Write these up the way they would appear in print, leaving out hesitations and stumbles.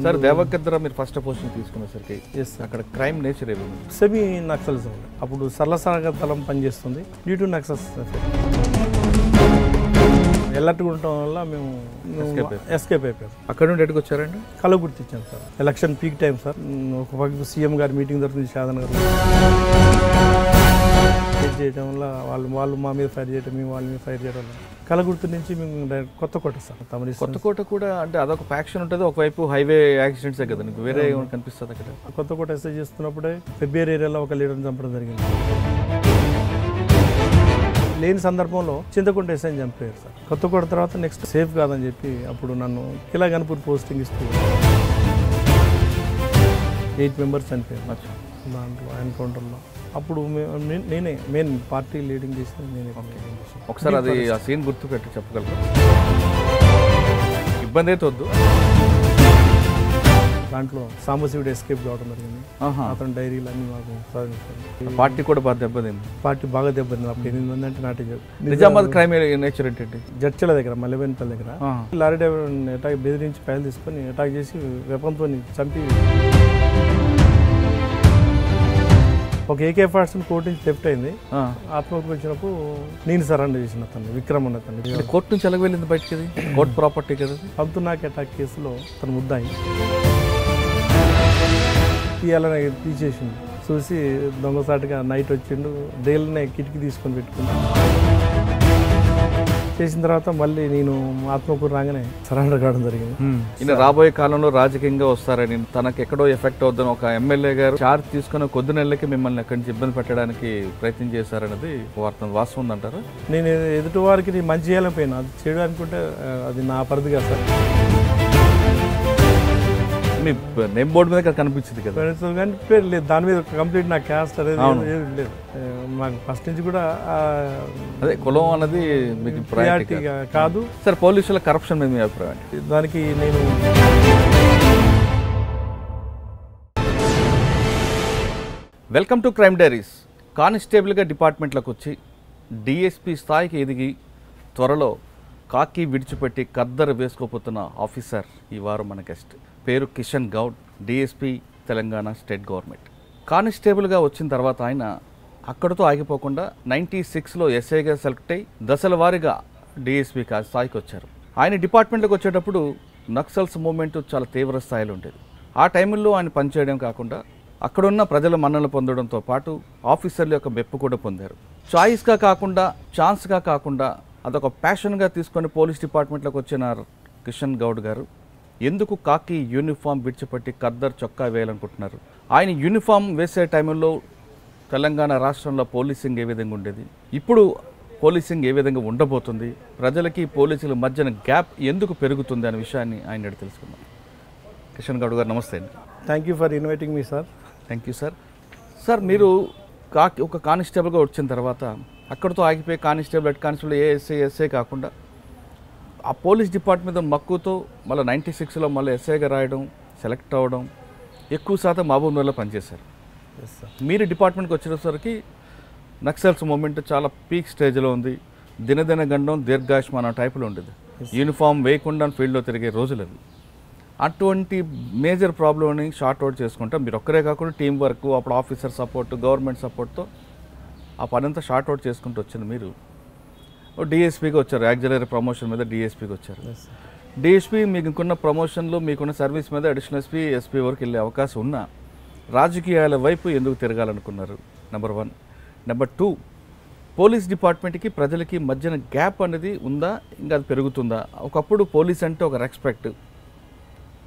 Sir Devarkadra మీరు first posting తీసుకునేసరికి అక్కడ క్రైమ్ నేచర్ ఏమి సెమీ నక్సలిజం అప్పుడు సరళసాగర్ దళం పనిచేస్తుంది డ్యూ టు నక్సల్స్ ఎల్లట్టుగా ఉండటం వల్ల మేము ఎస్కేప్ అయిపోయాం. అక్కడ నుండి ఎటుకు వచ్చారండి? కలగుర్తి ఇచ్చాం sir. Election peak time sir. ఒక పక్క సీఎం గారి మీటింగ్ జరుగుతుంది షాదన్ గారు చేయడం వల్ల వాళ్ళు మా మీద ఫైర్ చేయడం, మేము వాళ్ళ మీద ఫైర్ చేయడం వల్ల కలగుర్తి నుంచి మేము కొత్తకోట సార్. కొత్తకోట కూడా అంటే అదొక ఫ్యాక్షన్ ఉంటుంది, ఒకవైపు హైవే యాక్సిడెంట్సే కదా, నీకు వేరే కనిపిస్తుంది అక్కడ. కొత్తకోట ఎస్ఐ చేస్తున్నప్పుడే ఫిబ్రవరి ఏరియాలో ఒక లీడర్ని చంపడం జరిగింది. లేని సందర్భంలో చింతకుంట ఎస్ఐని చంపారు సార్. కొత్తకోట తర్వాత నెక్స్ట్ సేఫ్ కాదని చెప్పి అప్పుడు నన్ను కిలాగన్పూర్ పోస్టింగ్ ఇస్తూ 8 మెంబర్స్ చనిపోయారు దాంట్లో ఎన్కౌంటర్లో. అప్పుడు నేనే మెయిన్ పార్టీ లీడింగ్ చేసి నేనే. ఒకసారి అది ఆ సీన్ గుర్తుపెట్టి చెప్పగలరు? ఇబ్బంది అయితే వద్దు. దాంట్లో సాంబశివుడు ఎస్కేప్ కావడం జరిగింది. అతని డైరీలు అన్ని మాకు సాధించారు. పార్టీ కూడా బాగా దెబ్బతింది. పార్టీ బాగా దెబ్బతింది. అప్పుడు 8 మంది అంటే నాటి నిజామాబాద్ క్రైమ్ నేచర్ ఏంటంటే జడ్చల దగ్గర మల్లెబెన్పల్లి దగ్గర లారీ డ్రైవర్ అటాక్ బెదిరించి ఫైల్ తీసుకొని అటాక్ చేసి వెపన్తో చంపి ఒక AK-47 కోర్టు నుంచి థెఫ్ట్ అయింది. ఆత్మహత్య వచ్చినప్పుడు నేను సరెండర్ చేసిన అతను విక్రమ్ అన్న అతను. కోర్టు నుంచి ఎలా వెళ్ళింది బయటకి? కోర్టు ప్రాపర్టీ కదా. పంతునాక్ అటాక్ కేసులో తను ముద్దాయి తీయాలని తీసేసిండు. చూసి దొంగసాటుగా నైట్ వచ్చిండు. డైల్నే కిటికీ తీసుకొని పెట్టుకున్నాను. చేసిన తర్వాత మళ్ళీ నేను ఆత్మకూరు రాగానే సరెండర్ కావడం జరిగింది. ఈయన రాబోయే కాలంలో రాజకీయంగా వస్తారని, తనకు ఎక్కడో ఎఫెక్ట్ అవుద్దని ఒక ఎమ్మెల్యే గారు చార్జ్ తీసుకుని కొద్ది నెలలకి మిమ్మల్ని ఎక్కడి నుంచి ఇబ్బంది పెట్టడానికి ప్రయత్నం చేశారనేది వాస్తవం ఉందంటారు? నేను ఎదుటి వారికి నేను మంచి చేయాలనిపోయినా, అది చేయడం అనుకుంటే అది నా పరిధి కాదు సార్. మీ నేమ్ బోర్డు మీద కనిపించింది కదా, కానీ పేరు లేదు దాని మీద. కంప్లీట్ నా క్యాస్ట్ అనేది లేదు మాకు ఫస్ట్ నుంచి కూడా. అదే కులం అన్నది మీకు ప్రయారిటీ కాదు సార్. పోలీసుల కరప్షన్ మీద మీ అభిప్రాయం? దానికి నేను వెల్కమ్ టు క్రైమ్ డైరీస్. కానిస్టేబుల్గా డిపార్ట్మెంట్లోకి వచ్చి డిఎస్పీ స్థాయికి ఎదిగి త్వరలో కాకి విడిచిపెట్టి కద్దరు వేసుకోపోతున్న ఆఫీసర్ ఈ వారం మన గెస్ట్. పేరు Kishan Goud, DSP Telangana state government. కానిస్టేబుల్గా వచ్చిన తర్వాత ఆయన అక్కడితో ఆగిపోకుండా 96లో ఎస్ఐగా సెలెక్ట్ అయ్యి దశల వారీగా డిఎస్పీ స్థాయికి వచ్చారు. ఆయన డిపార్ట్మెంట్లోకి వచ్చేటప్పుడు నక్సల్స్ మూవ్మెంట్ చాలా తీవ్ర స్థాయిలో ఉండేది. ఆ టైంలో ఆయన పనిచేయడం కాకుండా అక్కడున్న ప్రజల మన్ననలు పొందడంతో పాటు ఆఫీసర్ల యొక్క మెప్పు కూడా పొందారు. చాయిస్గా కాకుండా ఛాన్స్గా కాకుండా అదొక ప్యాషన్గా తీసుకొని పోలీస్ డిపార్ట్మెంట్లోకి వచ్చిన కిషన్ గౌడ్ గారు ఎందుకు కాకి యూనిఫామ్ విడిచిపెట్టి కద్దర్ చొక్కా వేయాలనుకుంటున్నారు? ఆయన యూనిఫామ్ వేసే టైంలో తెలంగాణ రాష్ట్రంలో పోలీసింగ్ ఏ విధంగా ఉండేది, ఇప్పుడు పోలీసింగ్ ఏ విధంగా ఉండబోతుంది, ప్రజలకి పోలీసుల మధ్యన గ్యాప్ ఎందుకు పెరుగుతుంది అనే విషయాన్ని ఆయన తెలుసుకుందాం. కిషన్ గౌడ్ గారు నమస్తే అండి. Thank you for inviting me sir. Thank you sir. Sir మీరు ఒక కానిస్టేబుల్గా వచ్చిన తర్వాత అక్కడితో ఆగిపోయి కానిస్టేబుల్, హెడ్ కానిస్టేబుల్, ఎస్ఐ కాకుండా ఆ పోలీస్ డిపార్ట్మెంట్ మక్కువతో మళ్ళీ 96లో మళ్ళీ ఎస్ఐగా రాయడం, సెలెక్ట్ అవ్వడం, ఎక్కువ శాతం మహబూబ్నగర్లో పనిచేశారు. మీరు డిపార్ట్మెంట్కి వచ్చేసరికి నక్సల్స్ మూమెంట్ చాలా పీక్ స్టేజ్లో ఉంది. దినదిన గండం దీర్ఘాయుష్మాన టైపులో ఉండేది. యూనిఫామ్ వేయకుండా ఫీల్డ్లో తిరిగే రోజులు అవి. అటువంటి మేజర్ ప్రాబ్లమ్ని షార్ట్ అవుట్ చేసుకుంటే మీరు ఒక్కరే కాకుండా టీం వర్క్, అప్పుడు ఆఫీసర్ సపోర్ట్, గవర్నమెంట్ సపోర్ట్తో ఆ పనంతా షార్ట్ అవుట్ చేసుకుంటూ వచ్చింది. మీరు డిఎస్పీగా వచ్చారు, యాక్సిలరీ ప్రమోషన్ మీద డిఎస్పీకి వచ్చారు. డిఎస్పీ మీకున్న ప్రమోషన్లు, మీకున్న సర్వీస్ మీద అడిషనల్ ఎస్పీ వరకు వెళ్ళే అవకాశం ఉన్నా రాజకీయాల వైపు ఎందుకు తిరగాలనుకున్నారు? నెంబర్ 1. నెంబర్ 2, పోలీస్ డిపార్ట్మెంట్కి ప్రజలకి మధ్యన గ్యాప్ అనేది ఉందా, ఇంకా అది పెరుగుతుందా? ఒకప్పుడు పోలీస్ అంటే ఒక రెస్పెక్ట్,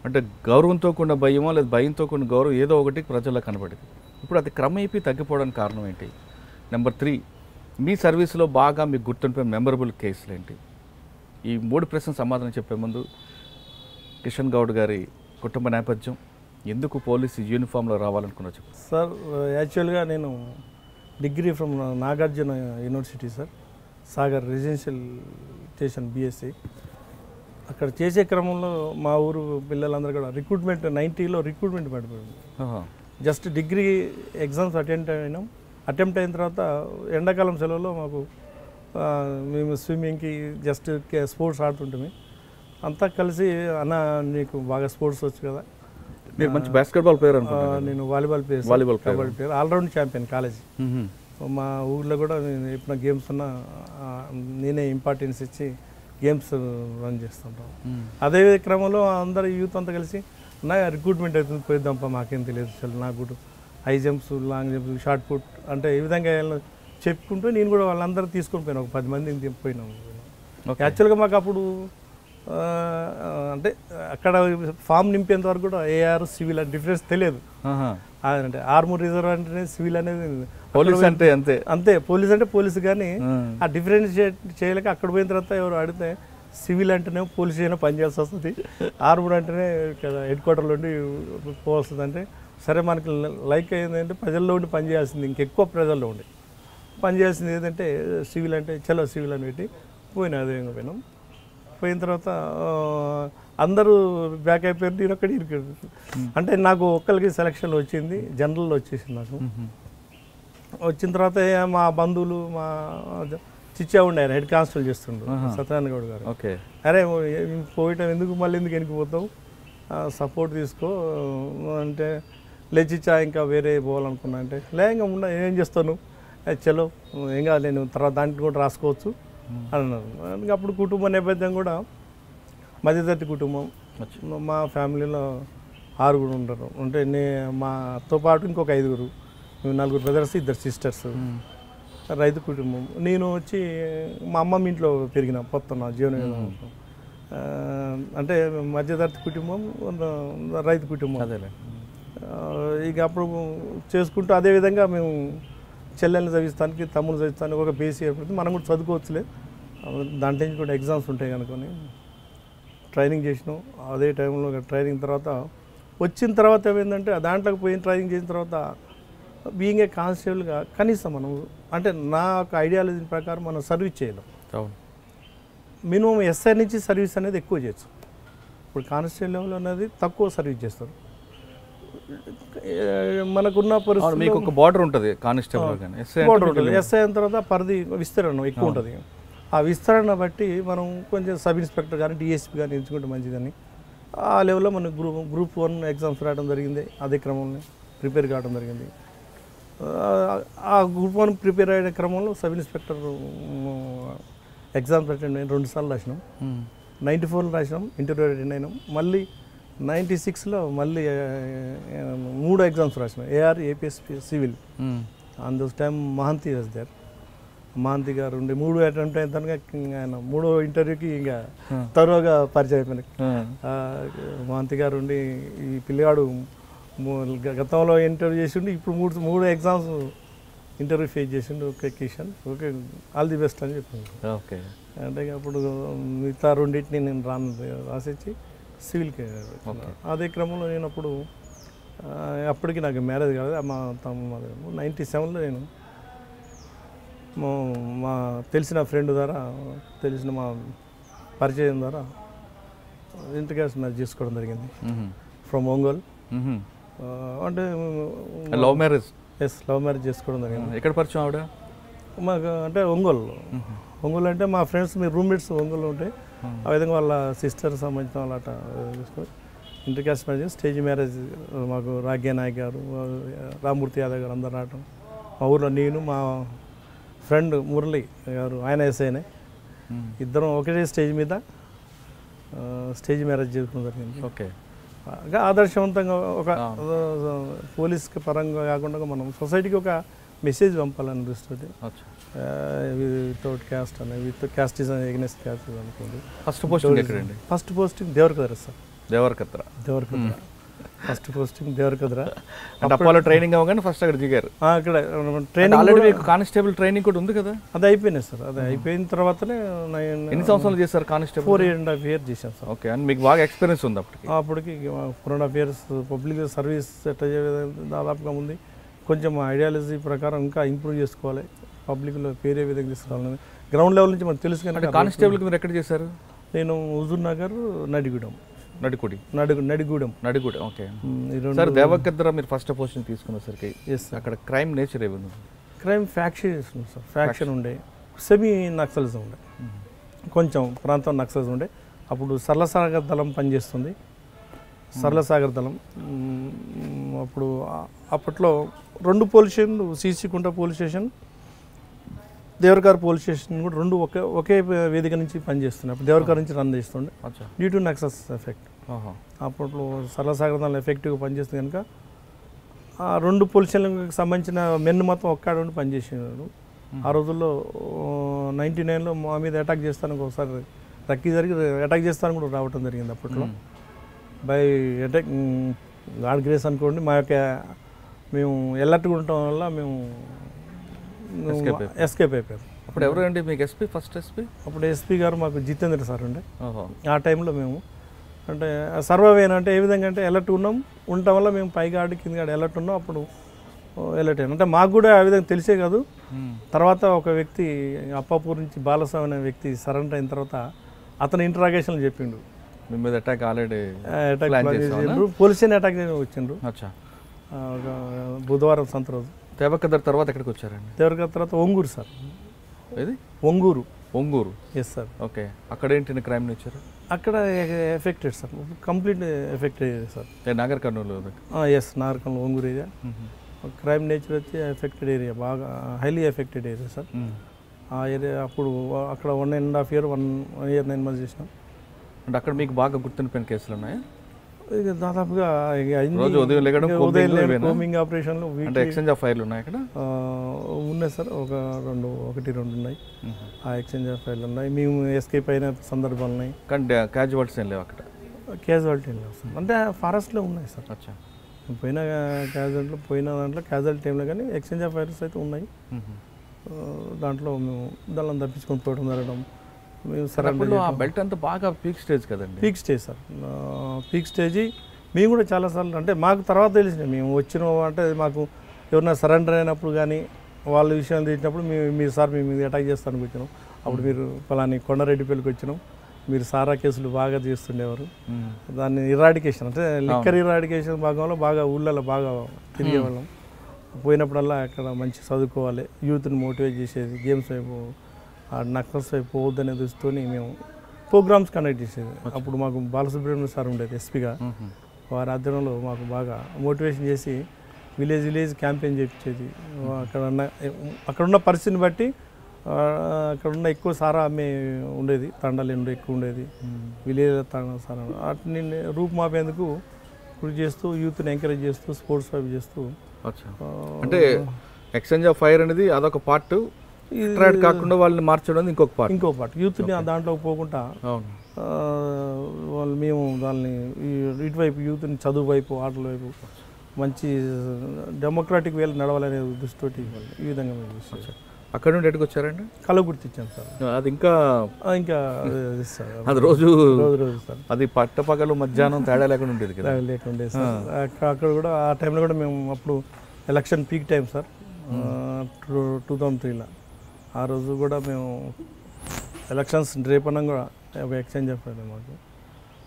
అంటే గౌరవంతో కూడిన భయమో లేదా భయంతో కూడిన గౌరవం ఏదో ఒకటి ప్రజల్లో కనబడేది. ఇప్పుడు అది క్రమేపీ తగ్గిపోవడానికి కారణం ఏంటి? నెంబర్ 3, మీ సర్వీస్లో బాగా మీకు గుర్తుండిపోయిన మెమరబుల్ కేసులు ఏంటి? ఈ 3 ప్రశ్నలు సమాధానం చెప్పే ముందు కిషన్ గౌడ్ గారి కుటుంబ నేపథ్యం, ఎందుకు పోలీసు యూనిఫామ్లో రావాలనుకున్నా చెప్పు సార్. యాక్చువల్గా నేను degree from Nagarjuna university sir, Sagar residential station BSc. అక్కడ చేసే క్రమంలో మా ఊరు పిల్లలందరూ కూడా రిక్రూట్మెంట్ 90లో రిక్రూట్మెంట్ పడిపోయింది. జస్ట్ డిగ్రీ ఎగ్జామ్స్ అటెంప్ట్ అయిన తర్వాత ఎండాకాలం సెలవులో మాకు మేము స్విమ్మింగ్కి జస్ట్ స్పోర్ట్స్ ఆడుతుంటాము. అంతా కలిసి అన్న నీకు బాగా స్పోర్ట్స్ వచ్చు కదా, మీరు మంచి బాస్కెట్బాల్ ప్లేయర్ అనుకుంటున్నాను. నేను volleyball player, kabaddi player, all round champion college. మా ఊర్లో కూడా నేను ఎప్పుడైనా గేమ్స్ ఉన్నా నేనే ఇంపార్టెన్స్ ఇచ్చి గేమ్స్ రన్ చేస్తుంటాం. అదే క్రమంలో అందరు యూత్ అంతా కలిసి నా రిక్రూట్మెంట్ అవుతుంది, పోయిద్దాంపా, మాకేం తెలియదు అసలు, నాకు కూడా high jumps, long jumps, shot put అంటే ఈ విధంగా చెప్పుకుంటూ నేను కూడా వాళ్ళందరూ తీసుకొని పోయినా, ఒక 10 మందిని పోయినాము. యాక్చువల్గా మాకు అప్పుడు అంటే అక్కడ ఫామ్ నింపేంత వరకు కూడా ఏఆర్ సివిల్ అని డిఫరెన్స్ తెలియదు. అంటే ఆర్మూర్ రిజర్వ్ అంటేనే సివిల్ అనేది పోలీస్ అంటే అంతే అంతే, పోలీస్ అంటే పోలీసు, కానీ ఆ డిఫరెన్షియేట్ చేయలేక అక్కడ పోయిన తర్వాత ఎవరు అడిగితే సివిల్ అంటేనే పోలీస్ అయినా పనిచేయాల్సి వస్తుంది, ఆర్మూర్ అంటేనే హెడ్ క్వార్టర్లో ఉండి పోవస్తుంది. అంటే సరే మనకి లైక్ అయిందంటే ప్రజల్లో ఉండి పనిచేయాల్సింది, ఇంకెక్కువ ప్రజల్లో ఉండి పనిచేయాల్సింది ఏదంటే సివిల్ అంటే చలో సివిల్ అని పెట్టి పోయినా. అదే పోయినాం. పోయిన తర్వాత అందరూ బ్యాక్ అయిపోయారు, నేను ఒక్కడి ఇరికాడు. అంటే నాకు ఒక్కరికి సెలక్షన్లో వచ్చింది, జనరల్లో వచ్చేసింది నాకు. వచ్చిన తర్వాత మా బంధువులు, మా చిచ్చా ఉండే ఆయన హెడ్ కానిస్టేబుల్ చేస్తుండ్రు, సత్యనారాయణ గౌడ్ గారు. ఓకే, అరే పోయటం ఎందుకు, మళ్ళీ ఎందుకు వెనక్కిపోతావు, సపోర్ట్ తీసుకో అంటే, లేచిచ్చా ఇంకా వేరే పోవాలనుకున్నా అంటే, లేక ఉన్నా ఏం చేస్తాను, చలో ఏం కాదు, నేను తర్వాత దాంట్లో కూడా రాసుకోవచ్చు అన్నారు. అందుకే అప్పుడు కుటుంబ నేపథ్యం కూడా మధ్యతరగతి కుటుంబం, మా ఫ్యామిలీలో 6 ఉంటారు. అంటే మాతో పాటు ఇంకొక 5, మేము 4 బ్రదర్స్, 2 సిస్టర్స్, రైతు కుటుంబం. నేను వచ్చి మా అమ్మమ్మ ఇంట్లో పెరిగిన పొత్తున్న జీవనం. అంటే మధ్యతరగతి కుటుంబం, రైతు కుటుంబం. ఇక అప్పుడు చేసుకుంటూ అదేవిధంగా మేము చెల్లెల్ని చదివిస్తానికి, తమ్ముడు చదివిస్తానికి ఒక బేసి ఏర్పడుతుంది, మనం కూడా చదువుకోవచ్చులే, దాంట్లో నుంచి కూడా ఎగ్జామ్స్ ఉంటాయి కనుకొని ట్రైనింగ్ చేసినాం. అదే టైంలో ట్రైనింగ్ తర్వాత వచ్చిన తర్వాత ఏమైందంటే, దాంట్లోకి పోయిన ట్రైనింగ్ చేసిన తర్వాత బీయింగ్ ఏ కానిస్టేబుల్గా కనీసం మనం అంటే నా ఒక ఐడియాలజీ ప్రకారం మనం సర్వీస్ చేయలేం. మినిమం ఎస్ఐ నుంచి సర్వీస్ అనేది ఎక్కువ చేయొచ్చు. ఇప్పుడు కానిస్టేబుల్ లెవెల్ అనేది తక్కువ సర్వీస్ చేస్తారు. మనకున్న పరిస్థితి మీకు ఒక బార్డర్ ఉంటుంది కానిస్టేబుల్, బార్డర్ ఉంటుంది. ఎస్ఐ అయిన తర్వాత పరిధి విస్తరణ ఎక్కువ ఉంటుంది. ఆ విస్తరణ బట్టి మనం కొంచెం సబ్ ఇన్స్పెక్టర్ కానీ డిఎస్పీ కానీ ఎంచుకుంటే మంచిదని ఆ లెవెల్లో మనకు గ్రూప్ 1 ఎగ్జామ్స్ రావడం జరిగింది. అదే క్రమంలో ప్రిపేర్ కావడం జరిగింది. ఆ గ్రూప్ 1 ప్రిపేర్ అయ్యే క్రమంలో సబ్ ఇన్స్పెక్టర్ ఎగ్జామ్స్ అటెండ్ అయిన 2 సార్లు రాసినాం. 94లో రాసినాం, ఇంటర్వ్యూ అటెండ్ అయినాం. మళ్ళీ 96లో మళ్ళీ 3 ఎగ్జామ్స్ రాసినాం, AR, APSP, civil. On those time Mohanty was there. Mohanty గారు ఉండే 3 అటెంప్ట్ అయిన తనగా ఆయన 3వ ఇంటర్వ్యూకి ఇంకా తరువుగా పరిచయం అయిపోయినాయి. మహంతి గారు ఉండి ఈ పిల్లగాడు గతంలో ఇంటర్వ్యూ చేసిండు, ఇప్పుడు 3 ఎగ్జామ్స్ ఇంటర్వ్యూ ఫేస్ చేసిండు, okay Kishan, okay all the best అని చెప్పింది. ఓకే, అంటే అప్పుడు మిగతా 2టిని నేను రాసిచ్చి సివిల్కి. అదే క్రమంలో నేను అప్పటికి నాకు మ్యారేజ్ కాలేదు. మా తమ్ముడు 97లో నేను మా తెలిసిన ఫ్రెండ్ ద్వారా, తెలిసిన మా పరిచయం ద్వారా ఇంటర్కాస్ట్ మ్యారేజ్ చేసుకోవడం జరిగింది ఫ్రమ్ ఒంగోల్. అంటే love marriage? Yes, love marriage చేసుకోవడం జరిగింది. ఎక్కడ పరిచయం ఆవిడ? మాకు అంటే ఒంగోలు అంటే మా ఫ్రెండ్స్, మీ రూమ్మేట్స్ ఒంగోలు ఉంటాయి. ఆ విధంగా వాళ్ళ సిస్టర్ సంబంధించిన వాళ్ళు అట్లా తీసుకొని ఇంటర్కాస్ట్ మ్యారేజ్, స్టేజ్ మ్యారేజ్. మాకు రాగ్య నాయక్ గారు, రామ్మూర్తి యాదవ్ గారు అందరు రావటం. మా ఊర్లో నేను, మా ఫ్రెండ్ మురళి గారు, ఆయన ఎస్ఐనే, ఇద్దరం ఒకటే స్టేజ్ మీద స్టేజ్ మ్యారేజ్ చేసుకోవడం జరిగింది. ఓకే, ఆదర్శవంతంగా ఒక పోలీస్కి పరంగా కాకుండా మనం సొసైటీకి ఒక మెసేజ్ పంపాలని దృష్టి, వితౌట్ క్యాస్ట్ అనే, విత్ క్యాస్టిజం ఎగ్నెస్ట్ క్యాస్టిజం అనుకోండి. First posting Devarakadra sir. Devarakadra first posting Devarakadra. అంటే అపోలో ట్రైనింగ్ అవ్వగానే ఫస్ట్ అక్కడ దిగారు. అక్కడ ట్రైనింగ్ ఆల్రెడీ మీకు కానిస్టేబుల్ ట్రైనింగ్ కూడా ఉంది కదా? అది అయిపోయినాయి సార్. అది అయిపోయిన తర్వాతనే ఎన్ని సంవత్సరాలు చేశారు కానిస్టేబుల్? 4.5 years చేశాను సార్. ఓకే, అండ్ మీకు బాగా ఎక్స్పీరియన్స్ ఉంది అప్పటికి 4.5 years పబ్లిక్ సర్వీస్ ఎట్లా దాదాపుగా ఉంది. కొంచెం ఐడియాలజీ ప్రకారం ఇంకా ఇంప్రూవ్ చేసుకోవాలి, పబ్లిక్లో పేరే విధంగా తీసుకోవాలని గ్రౌండ్ లెవెల్ నుంచి మనకు తెలుసు. కానీ కానిస్టేబుల్కి మీరు ఎక్కడ చేశారు? నేను Huzurnagar, Nadigudem. Okay sir. Devarakadra మీరు ఫస్ట్ పోస్టింగ్ తీసుకునేసరికి అక్కడ క్రైమ్ నేచర్ ఏమి ఉంది? క్రైమ్ ఫ్యాక్షన్ సార్, ఫ్యాక్షన్ ఉండే, సెమీ నక్సలిజం ఉండే, కొంచెం ప్రాంతం నక్సలిజం ఉండే. అప్పుడు సరళసాగర్ దళం పనిచేస్తుంది. సరళసాగర్ దళం. అప్పుడు అప్పట్లో 2 పోలీస్ స్టేషన్లు, సీసీ కుంట పోలీస్ స్టేషన్, దేవరకారు పోలీస్ స్టేషన్ కూడా 2 ఒకే వేదిక నుంచి పనిచేస్తున్నాయి. అప్పుడు దేవరకారు నుంచి రన్ చేస్తుండే డ్యూ టు నక్సస్ ఎఫెక్ట్. అప్పట్లో సరళసాగర్ దళం ఎఫెక్టివ్గా పనిచేస్తుంది కనుక ఆ 2 పోలీస్ స్టేషన్లకు సంబంధించిన మెన్ మొత్తం ఒక్కడ ఉండి పనిచేసేవాడు. ఆ రోజుల్లో 99లో మా మీద అటాక్ చేస్తానికి ఒకసారి రక్కీ జరిగి అటాక్ చేస్తాను కూడా రావటం జరిగింది. అప్పట్లో బై అటాక్ గాడ్ గ్రేస్ అనుకోండి, మా యొక్క మేము ఎలర్ట్గా ఉండటం వల్ల మేము ఎస్కేప్ అయిపోయాం. అప్పుడు ఎవరండి మీకు ఎస్పీ, ఫస్ట్ ఎస్పీ? అప్పుడు ఎస్పీ గారు మాకు జితేంద్ర సార్ ఉండే. ఆ టైంలో మేము అంటే సర్వైవ్ అయినా అంటే ఏ విధంగా అంటే అలర్ట్ ఉండటం వల్ల మేము పైగా ఆడి కింద ఆడి అలర్ట్ ఉన్నాం. అప్పుడు అలర్ట్ అయినా అంటే మాకు కూడా ఆ విధంగా తెలిసే కాదు. తర్వాత ఒక వ్యక్తి అప్పాపూర్ నుంచి బాలస్వామి అనే వ్యక్తి సరెండర్ అయిన తర్వాత అతను ఇంటరాగేషన్లు చెప్పిండు, మీ మీద attack already police station attack వచ్చిండ్రు. బుధవారం సంత రోజు. దేవకదర్ తర్వాత ఎక్కడికి వచ్చారండి? దేవకదర్ తర్వాత ఒంగూరు సార్. ఏది? Onguru. Onguru. Yes sir. Okay. అక్కడ ఏంటి క్రైమ్ వచ్చారు? అక్కడ affected sir, complete affected area sir. Nagar Kurnool? Yes, Nagar Kurnool Onguru area. Crime nature వచ్చి ఎఫెక్టెడ్ ఏరియా, బాగా హైలీ ఎఫెక్టెడ్ ఏరియా సార్. ఆ ఏరియా అప్పుడు అక్కడ 1.5 year 1 year 9 months చేసినాం. అంటే అక్కడ మీకు బాగా గుర్తుండిపోయిన కేసులు ఉన్నాయా? ఇక దాదాపుగా ఉదయం కోమింగ్ ఆపరేషన్లు, ఎక్స్చేంజ్ ఆఫ్ ఫైర్లు ఉన్నాయి అక్కడ? ఉన్నాయి సార్, 1-2 ఉన్నాయి. ఆ ఎక్స్చేంజ్ ఆఫ్ ఫైర్లు ఉన్నాయి. మేము ఎస్కేప్ అయిన సందర్భాలు ఉన్నాయి. కానీ క్యాజువాలిటీస్ ఏం లేవు అక్కడ? క్యాజువాలిటీ ఏం లేవు సార్, అంటే ఫారెస్ట్లో ఉన్నాయి సార్. పోయిన దాంట్లో క్యాజువాలిటీ టైంలో కానీ ఎక్స్చేంజ్ ఆఫ్ ఫైర్స్ అయితే ఉన్నాయి. దాంట్లో మేము దాన్ని తప్పించుకొని పోవడం జరగడం. బెల్ట్ అంతా బాగా పీక్ స్టేజ్ కదండి? Peak stage sir, peak stage. మేము కూడా చాలాసార్లు అంటే మాకు తర్వాత తెలిసినాయి, మేము వచ్చిన అంటే మాకు ఎవరైనా సరెండర్ అయినప్పుడు కానీ వాళ్ళ విషయాలు తెలిసినప్పుడు మీరు సార్ మేము మీద అటాక్ చేస్తానికి వచ్చినాం, అప్పుడు మీరు పలాని కొండారెడ్డిపల్లికి వచ్చినాం, మీరు సారా కేసులు బాగా చేస్తుండేవారు, దాన్ని ఇరాడికేషన్ అంటే లిక్కర్ ఇరాడికేషన్ భాగంలో బాగా ఊళ్ళలో బాగా తిరిగేవాళ్ళం. పోయినప్పుడల్లా అక్కడ మంచి చదువుకోవాలి, యూత్ని మోటివేట్ చేసేది, గేమ్స్ వైపు నక్సల్స్ వైపు పోవద్దనే దృష్టితో మేము ప్రోగ్రామ్స్ కండక్ట్ చేసేది. అప్పుడు మాకు బాలసుబ్రహ్మణ్యం సార్ ఉండేది ఎస్పీగా, వారి ఆధ్వర్యంలో మాకు బాగా మోటివేషన్ చేసి విలేజ్ క్యాంపెయిన్ చేయించేది. అక్కడున్న పరిస్థితిని బట్టి అక్కడున్న ఎక్కువ సారా అమ్మే ఉండేది, తండాలు ఎక్కువ ఉండేది, విలేజ్ సారా. వాటిని రూపుమాపేందుకు కృషి చేస్తూ యూత్ని ఎంకరేజ్ చేస్తూ స్పోర్ట్స్ వైపు చేస్తూ. అంటే ఎక్స్చేంజ్ ఆఫ్ ఫైర్ అనేది అదొక పార్ట్, కాకుండా వాళ్ళని మార్చడం ఇంకో పార్ట్. యూత్ని దాంట్లోకి పోకుండా వాళ్ళు మేము దాన్ని ఇటువైపు యూత్ని చదువు వైపు, ఆటల వైపు మంచి డెమోక్రాటిక్ వేలు నడవాలనే దృష్టితోటి ఈ విధంగా మేము. అక్కడ నుండి ఎటుకు వచ్చారండి? కలగుర్తి ఇచ్చాను సార్. అది ఇంకా అది రోజు సార్, అది పట్టపగలు మధ్యాహ్నం తేడా లేకుండా ఉండేది కదా? లేకుండే సార్. అక్కడ కూడా ఆ టైంలో కూడా మేము అప్పుడు ఎలక్షన్ పీక్ టైం సార్, 2003లో. ఆ రోజు కూడా మేము ఎలక్షన్స్ రేపన్నా కూడా ఒక ఎక్స్చేంజ్ అయిపోయింది మాకు.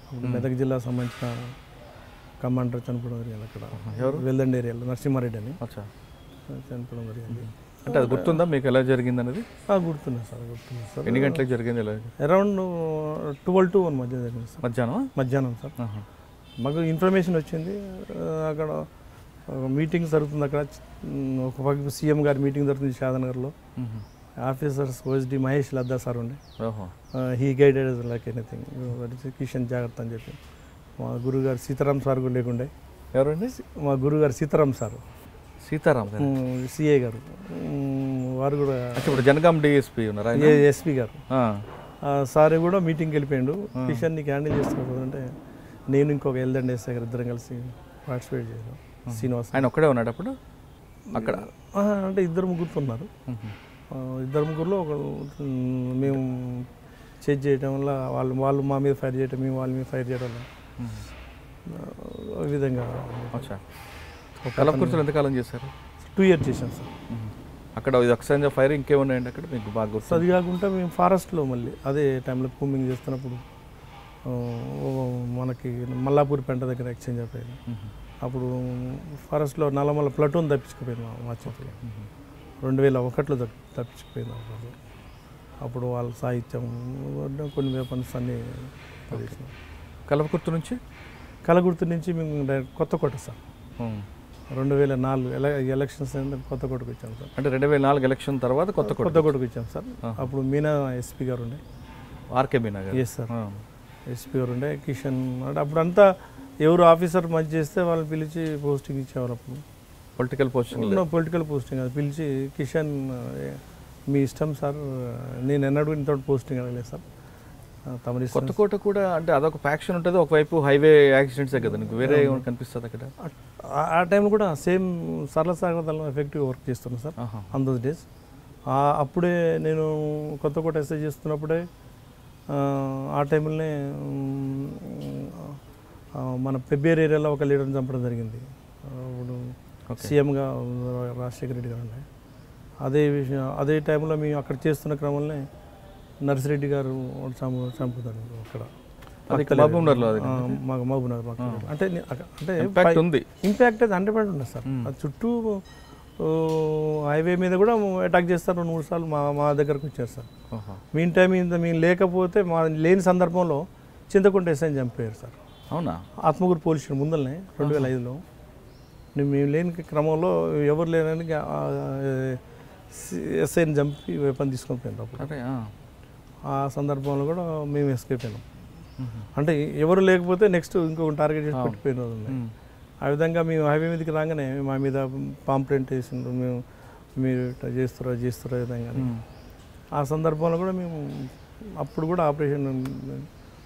అప్పుడు మెదక్ జిల్లా సంబంధించిన కమాండర్ చనిపోవడం జరిగింది అక్కడ, వెల్దండి ఏరియాలో, నరసింహారెడ్డి అని చనిపోవడం జరిగింది. అంటే అది గుర్తుందా మీకు ఎలా జరిగింది అనేది? గుర్తున్నాయి సార్, గుర్తున్నాయి సార్. ఎన్ని గంటలకు జరిగింది? అరౌండ్ 12 to 1 మధ్య జరిగింది సార్. మధ్యాహ్నం సార్. మాకు ఇన్ఫర్మేషన్ వచ్చింది, అక్కడ మీటింగ్ జరుగుతుంది, అక్కడ ఒక సీఎం గారి మీటింగ్ జరుగుతుంది షాదనగర్లో. Officers OSD Mahesh Ladda sir ఉండే, he guided like anything, Kishan జాగ్రత్త అని చెప్పి. మా గురుగారు సీతారాం సార్ కూడా లేకుండే. ఎవరండి? మా గురుగారు సీతారాం సార్, సిఏ గారు, వారు కూడా ఇప్పుడు జనగాం డిఎస్పీ ఉన్నారు, ఎస్పీ గారు. సార్ కూడా మీటింగ్కి వెళ్ళిపోయాడు. కిషన్ నీకు హ్యాండిల్ చేస్తున్నాడు అంటే నేను ఇంకొక ఎల్దండి ఎస్ఐ గారు ఇద్దరం కలిసి పార్టిసిపేట్ చేసాం. శ్రీనివాస్ ఆయన ఒక్కడే ఉన్నాడు అప్పుడు అక్కడ? అంటే 2-3 ఉన్నారు. 2-3లో ఒక మేము చేజ్ చేయడం వల్ల వాళ్ళు మా మీద ఫైర్ చేయడం, మేము వాళ్ళ మీద ఫైర్ చేయడం వల్ల ఈ విధంగా. కలవకుర్తిలో ఎంతకాలం చేశారు? 2 years చేశాం సార్. అక్కడ ఎక్స్చేంజ్ ఆఫ్ ఫైర్ ఇంకేమున్నాయండి అక్కడ మీకు బాగా గుర్తు? అది కాకుండా మేము ఫారెస్ట్లో మళ్ళీ అదే టైంలో కూమింగ్ చేస్తున్నప్పుడు మనకి మల్లాపూర్ పెంట దగ్గర ఎక్స్చేంజ్ ఆఫ్ ఫైర్. అప్పుడు ఫారెస్ట్లో నల్లమల్ల ప్లటూన్ తప్పించుకుపోయింది మా చేతిలో. 2001లో తప్పించుకుపోయింది. అప్పుడు వాళ్ళ సాహిత్యం కొన్ని వెపన్స్ అన్నీ పడేసినాం. కల్వకుర్తి నుంచి కలగుర్తు నుంచి మేము కొత్తకోట సార్ 2004 ఎలక్షన్స్ కొత్తకోటకు వచ్చాం సార్. అంటే 2004 ఎలక్షన్ తర్వాత కొత్తకోటకు వచ్చాం సార్. అప్పుడు మీనా ఎస్పీ గారు ఉండే, ఆర్కే మీనా గారు. ఎస్ సార్, ఎస్పీ గారు ఉండే. కిషన్ అంటే అప్పుడంతా ఎవరు ఆఫీసర్ మంచి చేస్తే వాళ్ళని పిలిచి పోస్టింగ్ ఇచ్చేవారు. అప్పుడు పొలిటికల్ పోస్టింగ్ అది పిలిచి, కిషన్ మీ ఇష్టం సార్, నేను ఎన్నడూ ఇంత పోస్టింగ్ అడగలేదు సార్, తమరి కొత్తకోట కూడా అంటే అదొక ఫ్యాక్షన్ ఉంటుంది, ఒకవైపు హైవే యాక్సిడెంట్సే కదా, నీకు వేరే కనిపిస్తుంది అక్కడ. ఆ టైంలో కూడా సేమ్ సరళసాగర్ దళం ఎఫెక్టివ్గా వర్క్ చేస్తున్నాను సార్ ఆన్ దోస్ డేస్. అప్పుడే నేను కొత్తకోట ఎస్ఐ చేస్తున్నప్పుడే ఆ టైంలోనే మన పెబ్బేరు ఏరియాలో ఒక లీడర్ని చంపడం జరిగింది. ఇప్పుడు సీఎంగా రాజశేఖర రెడ్డి గారు ఉండే. అదే టైంలో మేము అక్కడ చేస్తున్న క్రమంలో నర్సిరెడ్డి గారు చంపుతారు అక్కడ మహబూబ్నగర్. అంటే ఇంపాక్ట్ అయితే 100% ఉండదు సార్. అది చుట్టూ హైవే మీద కూడా అటాక్ చేస్తారు. 2-3 సార్లు మా దగ్గరకు వచ్చారు సార్. మీన్ టైం మేము లేకపోతే మా లేని సందర్భంలో చింతకుంట ఎస్ఐని చంపారు సార్. అవునా? ఆత్మకూరు పోలీస్ స్టేషన్ ముందరనే 2005లో మేము లేని క్రమంలో ఎవరు లేనని ఎస్ఐని చంపి వెపన్ తీసుకొని పోయినారు. అప్పుడు ఆ సందర్భంలో కూడా మేము ఎస్కేప్ అయినాం. అంటే ఎవరు లేకపోతే నెక్స్ట్ ఇంకొక టార్గెట్ చేసి పెట్టిపోయిన రోజు ఉన్నాయి. ఆ విధంగా మేము హైవే మీదకి రాగానే మా మీద పాంప్లెంట్ వేసిండ్రు, మేము మీరు ఇట్లా చేస్తురా విధంగా. ఆ సందర్భంలో కూడా మేము అప్పుడు కూడా ఆపరేషన్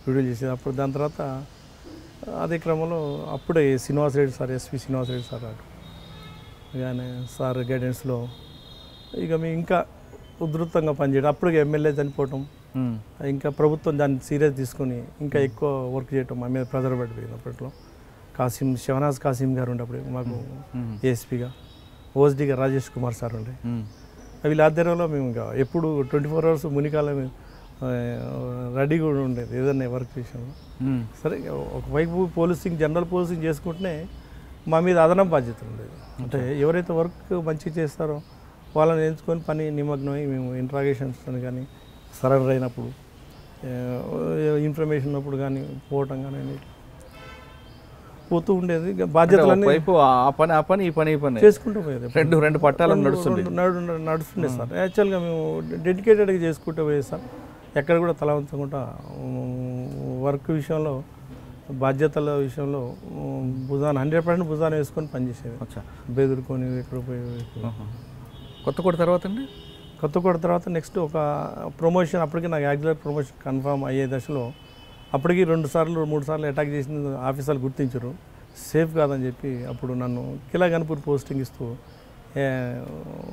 వీడియో చేసేది. అప్పుడు దాని తర్వాత అదే క్రమంలో అప్పుడే Srinivasa Reddy sir, SP Srinivasa Reddy sir కానీ సార్ గైడెన్స్లో ఇక మేము ఇంకా ఉధృతంగా పనిచేయడం. అప్పుడు ఎమ్మెల్యే చనిపోవటం, ఇంకా ప్రభుత్వం దాన్ని సీరియస్ తీసుకొని ఇంకా ఎక్కువ వర్క్ చేయటం మా మీద ప్రెజర్ పడిపోయింది. అప్పట్లో షహనాజ్ కాసిం గారు ఉండే అప్పుడు మాకు ఏఎస్పీగా, ఓఎస్డీగా రాజేష్ కుమార్ సార్ ఉండే. వీళ్ళ ఆధ్వర్యంలో మేము ఇంకా ఎప్పుడు 24 hours మునికాలం రెడీగా కూడా ఉండేది ఏదన్నా వర్క్ విషయంలో. సరే, ఒకవైపు పోలీసింగ్, జనరల్ పోలీసింగ్ చేసుకుంటేనే మా మీద అదనం బాధ్యతలు ఉండేది. అంటే ఎవరైతే వర్క్ మంచిగా చేస్తారో వాళ్ళని ఎంచుకొని పని నిమగ్నమై మేము ఇంట్రాగేషన్స్ కానీ, సరెండర్ అయినప్పుడు, ఇన్ఫర్మేషన్ ఉన్నప్పుడు కానీ పోవటం కానీ పోతూ ఉండేది. బాధ్యతలన్నీ చేసుకుంటూ పోయేది. రెండు పట్టాలు నడుస్తుండే సార్. యాక్చువల్గా మేము డెడికేటెడ్గా చేసుకుంటూ పోయేది సార్. ఎక్కడ కూడా తల ఉంచకుండా వర్క్ విషయంలో, బాధ్యతల విషయంలో 100% భుజాన వేసుకొని పనిచేసేది. బెదురుకొని ఎక్కడ పోయి. కొత్తకోట తర్వాత అండి? కొత్తకోట తర్వాత నెక్స్ట్ ఒక ప్రమోషన్, అప్పటికి నాకు యాక్సిలర్ ప్రమోషన్ కన్ఫామ్ అయ్యే దశలో అప్పటికి 2 సార్లు 3 సార్లు అటాక్ చేసిన ఆఫీసర్లు గుర్తించరు, సేఫ్ కాదని చెప్పి అప్పుడు నన్ను కిలాగన్పూర్ పోస్టింగ్ ఇస్తూ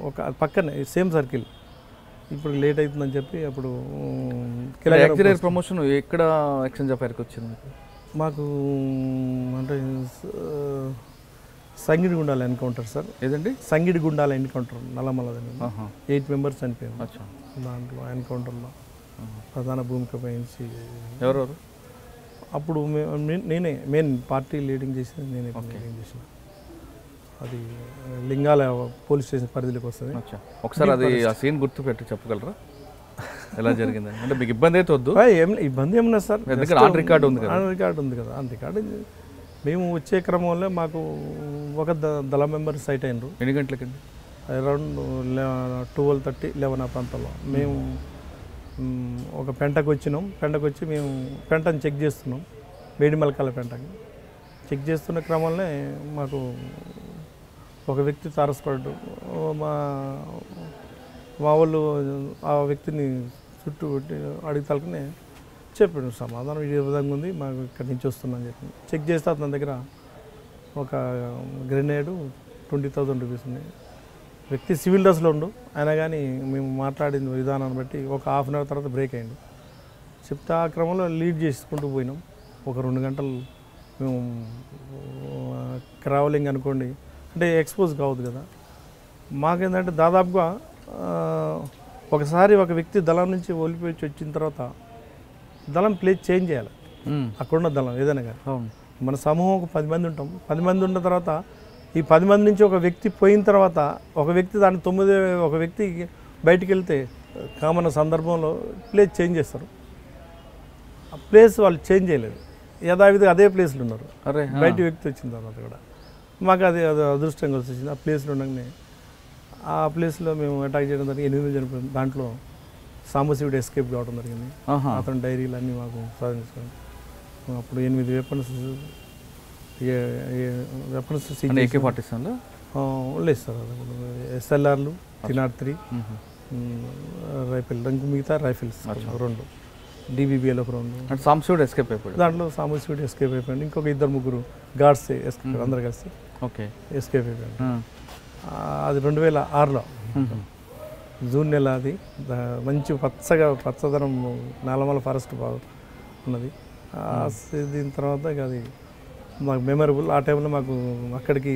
ఒక పక్కనే సేమ్ సర్కిల్, ఇప్పుడు లేట్ అవుతుందని చెప్పి అప్పుడు యాక్సిలర్ ప్రమోషన్ ఎక్కడ ఎక్స్చేంజ్ ఆఫ్ ఫైర్కి వచ్చింది మాకు? అంటే సంగిడిగుండాల ఎన్కౌంటర్ సార్. ఏదండి? సంగిడిగుండాల ఎన్కౌంటర్, నల్లమల్లదని 8 members చనిపోయారు దాంట్లో. ఎన్కౌంటర్లో ప్రధాన భూమిక వహించి ఎవరెవరు? అప్పుడు నేనే మెయిన్ పార్టీ లీడింగ్ చేసింది, నేనే లీడింగ్ చేసిన. అది లింగాల పోలీస్ స్టేషన్ పరిధిలోకి వస్తుంది. ఒకసారి అది ఆ సీన్ గుర్తు పెట్టి చెప్పగలరా ఎలా జరిగింది? అంటే మీకు ఇబ్బంది అయితే వద్దు. ఇబ్బంది ఏమన్నా సార్, ఆన్ రికార్డు ఉంది కదా. On record. మేము వచ్చే క్రమంలో మాకు ఒక దళ మెంబర్ సైట్ అయినరు. ఎన్ని గంటలకండి? అరౌండ్ 12:30, 11 ఆ ప్రాంతంలో. మేము ఒక పెంటకు వచ్చినాం. పెంటకు వచ్చి మేము పెంటను చెక్ చేస్తున్నాం, వేడిమలకాల పెంటకి చెక్ చేస్తున్న క్రమంలో మాకు ఒక వ్యక్తి తారసపడ్డాడు. మా వాళ్ళు ఆ వ్యక్తిని చుట్టూ అడిగితలకనే చెప్పాడు సమాధానం ఈ విధంగా ఉంది, మాకు ఇక్కడి నుంచి వస్తుందని చెప్పి. చెక్ చేస్తే అతని దగ్గర ఒక గ్రెనేడు 20,000 రూపీస్ ఉన్నాయి. వ్యక్తి సివిల్ డ్రెస్లో ఉండు, అయినా కానీ మేము మాట్లాడిన విధానాన్ని బట్టి ఒక 1/2 hour తర్వాత బ్రేక్ అయ్యిండు. చెప్తే ఆ క్రమంలో లీడ్ చేసుకుంటూ పోయినాం. ఒక 2 గంటలు మేము ట్రావెలింగ్ అనుకోండి, అంటే ఎక్స్పోజ్ కావద్దు కదా. మాకేంటంటే దాదాపుగా ఒకసారి ఒక వ్యక్తి దళం నుంచి ఓడిపోయి వచ్చిన తర్వాత దళం ప్లేస్ చేంజ్ చేయాలి. అక్కడున్న దళం ఏదైనా కానీ, మన సమూహం ఒక 10 మంది ఉంటాం. 10 మంది ఉన్న తర్వాత ఈ 10 మంది నుంచి ఒక వ్యక్తి పోయిన తర్వాత ఒక వ్యక్తి దాని 9 ఒక వ్యక్తి బయటికి వెళ్తే కామన్ సందర్భంలో ప్లేస్ చేంజ్ చేస్తారు. ఆ ప్లేస్ వాళ్ళు చేంజ్ చేయలేదు. యథావిధిగా అదే ప్లేస్లో ఉన్నారు. అరే బయట వ్యక్తి వచ్చిన తర్వాత కూడా మాకు అది అదృష్టంగా వచ్చింది. ఆ ప్లేస్లో ఉండగానే ఆ ప్లేస్లో మేము అటాక్ చేయడం జరిగింది. 8 మంది చనిపోయింది. దాంట్లో సాంబశివుడు ఎస్కేప్ కావడం జరిగింది. అతని డైరీలు అన్నీ మాకు సాధించుకోండి. అప్పుడు 8 వెపన్స్ AK-47 లేదు సార్. SLRలు 303 రైఫిల్, ఇంక మిగతా రైఫిల్స్ 2 DBBL ఒక 2. సాంబశివుడు ఎస్కేప్ అయిపోయాడు. దాంట్లో సాంబశివుడు ఎస్కేప్ అయిపోయాడు. ఇంకొక 2-3 గార్డ్స్ ఎస్కేప్, అందరు కలిసి ఎస్కేప్ అయిపోయాడు. అది 2006లో జూన్ నెల. అది మంచి పచ్చదనం నల్లమల ఫారెస్ట్ బాగా ఉన్నది. దీని తర్వాత అది మాకు మెమరబుల్. ఆ టైంలో మాకు అక్కడికి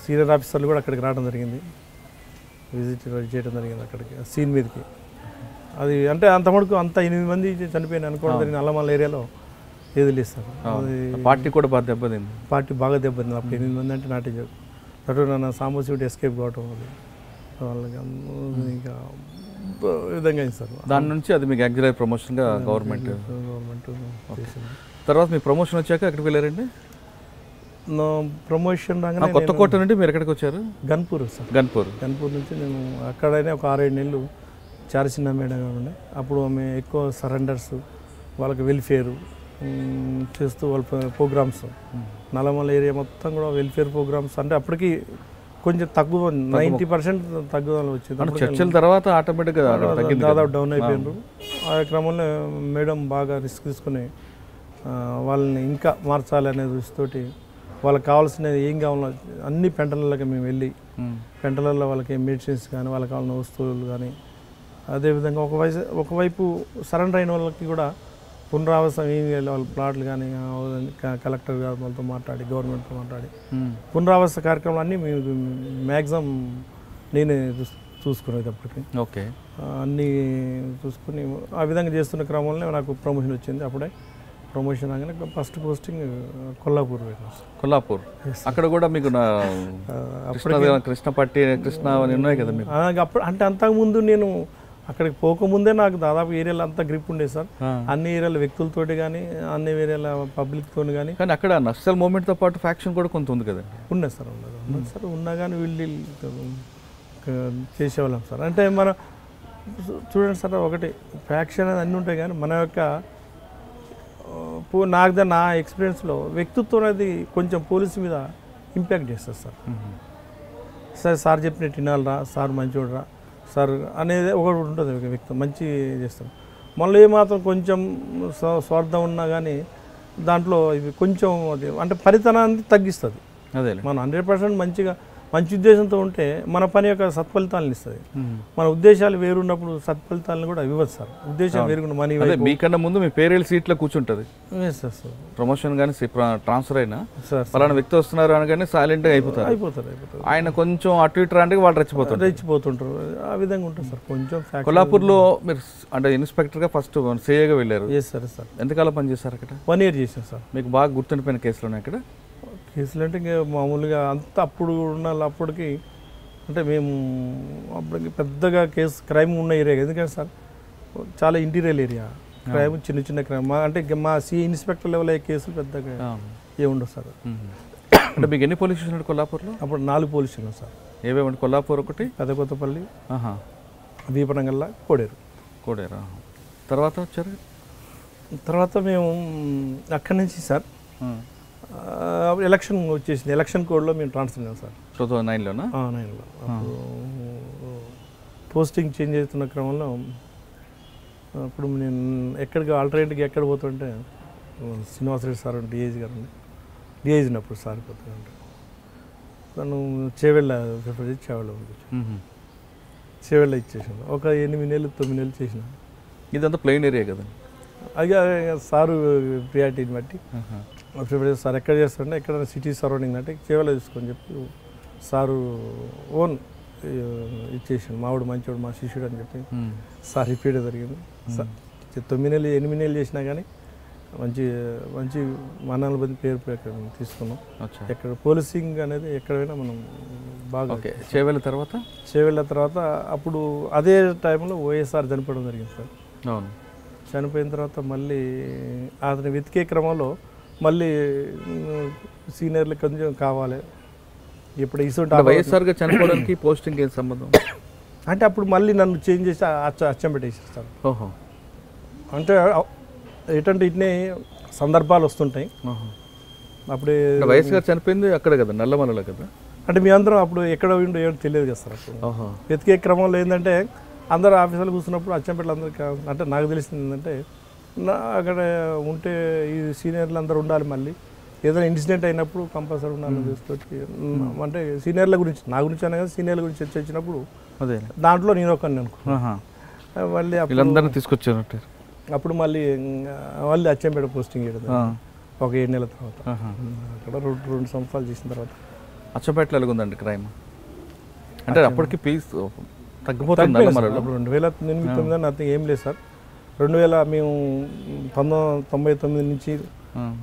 సీనియర్ ఆఫీసర్లు కూడా అక్కడికి రావడం జరిగింది, విజిట్ చేయడం జరిగింది అక్కడికి సీన్ మీదకి. అది అంటే అంత మటుకు అంత 8 మంది చనిపోయిన అనుకోవడం జరిగింది. నల్లమల ఏరియాలో ఏది లేదు సార్. అది పార్టీ కూడా బాగా దెబ్బతింది. పార్టీ బాగా దెబ్బతింది. అప్పుడు 8 మంది అంటే నాటి అటు నన్ను సాంబశివుడు ఎస్కేప్ కావటం వాళ్ళకి ఇంకా విధంగా అయింది సార్. దాని నుంచి అది మీకు యాక్సిలరీ ప్రమోషన్గా గవర్నమెంట్ తర్వాత మీ ప్రమోషన్ వచ్చాక ఎక్కడికి వెళ్ళారండి? ప్రమోషన్ రాగానే కొత్తకోట నుండి మీరు ఎక్కడికి వచ్చారు? గన్పూర్ సార్. గన్పూర్ నుంచి నేను అక్కడైనా ఒక 6-7 నెలలు చారచిన్న మేడం ఉండే. అప్పుడు ఆమె ఎక్కువ సరెండర్స్, వాళ్ళకి వెల్ఫేరు చేస్తూ వాళ్ళ ప్రోగ్రామ్స్, నల్లమల ఏరియా మొత్తం కూడా వెల్ఫేర్ ప్రోగ్రామ్స్. అంటే అప్పటికి కొంచెం తక్కువ 90% తగ్గుదల వచ్చింది. చర్చల తర్వాత ఆటోమేటిక్గా దాదాపు డౌన్ అయిపోయినారు. ఆ క్రమంలో మేడం బాగా రిస్క్ తీసుకుని వాళ్ళని ఇంకా మార్చాలి అనే దృష్టితోటి వాళ్ళకి కావాల్సినవి ఏం కావాలో అన్ని పెంటలకి మేము వెళ్ళి పెంటలలో వాళ్ళకి మెడిసిన్స్ కానీ వాళ్ళకి కావాల్సిన వస్తువులు కానీ, అదేవిధంగా ఒకవైపు సరెండర్ అయిన వాళ్ళకి కూడా పునరావాసం ఏం వాళ్ళ ప్లాట్లు కానీ కలెక్టర్ గారు వాళ్ళతో మాట్లాడి, గవర్నమెంట్తో మాట్లాడి పునరావాస కార్యక్రమాలు అన్నీ మేము మ్యాక్సిమం నేనే చూసుకునేది అప్పటికి. ఓకే, అన్నీ చూసుకుని ఆ విధంగా చేస్తున్న క్రమంలో నాకు ప్రమోషన్ వచ్చింది. అప్పుడే ప్రమోషన్ రాగానే ఫస్ట్ పోస్టింగ్ కొల్లాపూర్. అక్కడ కూడా మీకు కృష్ణపట్టి ఉన్నాయి కదా మీకు? అప్పుడు అంటే అంతకుముందు నేను అక్కడికి పోకముందే నాకు దాదాపు ఏరియాలో అంతా గ్రిప్ ఉండేది సార్. అన్ని ఏరియాల వ్యక్తులతోటి కానీ అన్ని ఏరియాల పబ్లిక్తో కానీ. కానీ అక్కడ నక్సల్ మూవ్మెంట్తో పాటు ఫ్యాక్షన్ కూడా కొంత ఉంది కదా? ఉన్నది సార్, ఉన్నది సార్. ఉన్నా కానీ వీళ్ళు చేసేవాళ్ళం సార్. అంటే మన చూడండి సార్, ఒకటి ఫ్యాక్షన్ అనేది అన్నీ ఉంటాయి కానీ మన యొక్క నా ఎక్స్పీరియన్స్లో వ్యక్తిత్వం అనేది కొంచెం పోలీసు మీద ఇంపాక్ట్ చేస్తుంది సార్. సార్ చెప్పినట్టు వినాలరా, సార్ మంచివాడురా సార్ అనేది ఒకటి ఉంటుంది. ఒక వ్యక్తి మంచి చేస్తాం. మళ్ళీ ఏమాత్రం కొంచెం స్వార్థం ఉన్నా కానీ దాంట్లో ఇవి కొంచెం అది అంటే ఫలితాన్ని తగ్గిస్తుంది. అదే మనం 100% మంచి ఉద్దేశంతో ఉంటే మన పని యొక్క సత్ఫలితాలను ఇస్తుంది. మన ఉద్దేశాలు వేరున్నప్పుడు సత్ఫలితాలను కూడా ఇవ్వచ్చు సార్. ఉద్దేశం వేరుకున్న మనీ మీకన్నా ముందు మీ పేరెల్ సీట్లో కూర్చుంటుంది సార్. ప్రమోషన్ కానీ ట్రాన్స్ఫర్ అయినా పలానా వ్యక్తి వస్తున్నారు అనగానే సైలెంట్గా అయిపోతారు. ఆయన కొంచెం అటు ఇటు అంటే వాళ్ళు రెచ్చిపోతుంటారు. ఆ విధంగా ఉంటుంది సార్. కొంచెం కొల్లాపూర్లో మీరు అంటే ఇన్స్పెక్టర్గా ఫస్ట్ సిఐగా వెళ్ళారు. సరే సార్. ఎంతకాలం పనిచేస్తారు అక్కడ? 1 year చేశాను సార్. మీకు బాగా గుర్తుండిపోయిన కేసులు ఉన్నాయి అక్కడ? కేసులు అంటే ఇంకా మామూలుగా అంతా అప్పుడు ఉన్న అప్పటికి అంటే మేము అప్పటికి పెద్దగా క్రైమ్ ఉన్న ఏరియా. ఎందుకంటే సార్ చాలా ఇంటీరియర్ ఏరియా, క్రైమ్ చిన్న క్రైమ్. అంటే మా ఇన్స్పెక్టర్ లెవెల్ అయ్యే కేసులు పెద్దగా ఏముండవు సార్. అంటే మీకు ఎన్ని పోలీస్ స్టేషన్ కొల్లాపూర్లో? అప్పుడు 4 పోలీస్ స్టేషన్ సార్. ఏవేమంటే కొల్లాపూర్ ఒకటి, పెదకొత్తపల్లి, దీపనగల్ల, కోడేరు. తర్వాత వచ్చారు? తర్వాత మేము అక్కడి నుంచి సార్ ఎలక్షన్ వచ్చేసింది. ఎలక్షన్ కోడ్లో మేము ట్రాన్స్ఫర్ అయ్యాం సార్. 2009లోనా? 9లో. అప్పుడు పోస్టింగ్ చేంజ్ అవుతున్న క్రమంలో అప్పుడు నేను ఎక్కడికి ఆల్టర్నేట్గా ఎక్కడ పోతుంటే శ్రీనివాసరెడ్డి సార్ డిఐజీ గారు డిఐజీ ఉన్నప్పుడు సార్ పోతుంటే తను చేవెళ్ళ ప్రిఫర్ చేసి చేవెళ్ళ ఇచ్చేసాను. ఒక 8 నెలలు 9 నెలలు చేసిన. ఇదంతా ప్లెయిన్ ఏరియా కదా? అయ్యా సారు ప్రియారిటీని బట్టి ప్రిఫర్ చేస్తారు. సార్ ఎక్కడ చేస్తారంటే ఎక్కడైనా సిటీ సరౌండింగ్ అంటే చేవెళ్ళ తీసుకొని చెప్పి సారు ఓన్ ఇచ్చేసాను. మావాడు మంచివాడు, మా శిష్యుడు అని చెప్పి సార్ రిపీట్ జరిగింది. 9 నెలలు 8 నెలలు చేసినా కానీ మంచి మంచి మనాల బది పేరు తీసుకున్నాం. ఎక్కడ పోలీసింగ్ అనేది ఎక్కడైనా మనం బాగా. చేవెళ్ళ తర్వాత అప్పుడు అదే టైంలో OSR చనిపోవడం జరిగింది సార్. అవును. చనిపోయిన తర్వాత మళ్ళీ అతని వెతికే క్రమంలో మళ్ళీ సీనియర్లు కొంచెం కావాలి ఇప్పుడు ఇసుంటి వైఎస్ఆర్గా చనిపోవడానికి పోస్టింగ్ ఏం సంబంధం? అంటే అప్పుడు మళ్ళీ నన్ను చేంజ్ చేసి అచ్చం పెట్టేసేస్తాను. ఓహో, అంటే ఎటంటే ఇట్నే సందర్భాలు వస్తుంటాయి. అప్పుడే వైఎస్ గారు చనిపోయింది అక్కడ కదా, నల్లమలలో కదా. అంటే మీ అందరం అప్పుడు ఎక్కడ ఉండో ఏమో తెలియదు కదా సార్. అప్పుడు వెతికే క్రమంలో ఏంటంటే అందరు ఆఫీసులు కూర్చున్నప్పుడు అచ్చంపేటలు అందరికీ అంటే నాకు తెలిసింది ఏంటంటే అక్కడ ఉంటే ఈ సీనియర్లు అందరూ ఉండాలి, మళ్ళీ ఏదైనా ఇన్సిడెంట్ అయినప్పుడు కంపల్సరీ ఉండాలని చూసుకొని అంటే సీనియర్ల గురించి నా గురించి అనే కదా సీనియర్ల గురించి చర్చ వచ్చినప్పుడు అదే దాంట్లో నేను ఒకరిని అనుకున్నాను. మళ్ళీ వీళ్ళందరినీ తీసుకొచ్చారు. అప్పుడు మళ్ళీ అచ్చంపేట పోస్టింగ్ చేయడం ఒక 7 నెలల తర్వాత అక్కడ 2 సంవత్సరాలు చేసిన తర్వాత. అచ్చంపేటలో ఎలాగుందండి క్రైమ్? అంటే అప్పటికి పీస్ తగ్గిపోతుంది. 2008-2009 నాకు ఏం లేదు సార్. 2000 మేము 1999 నుంచి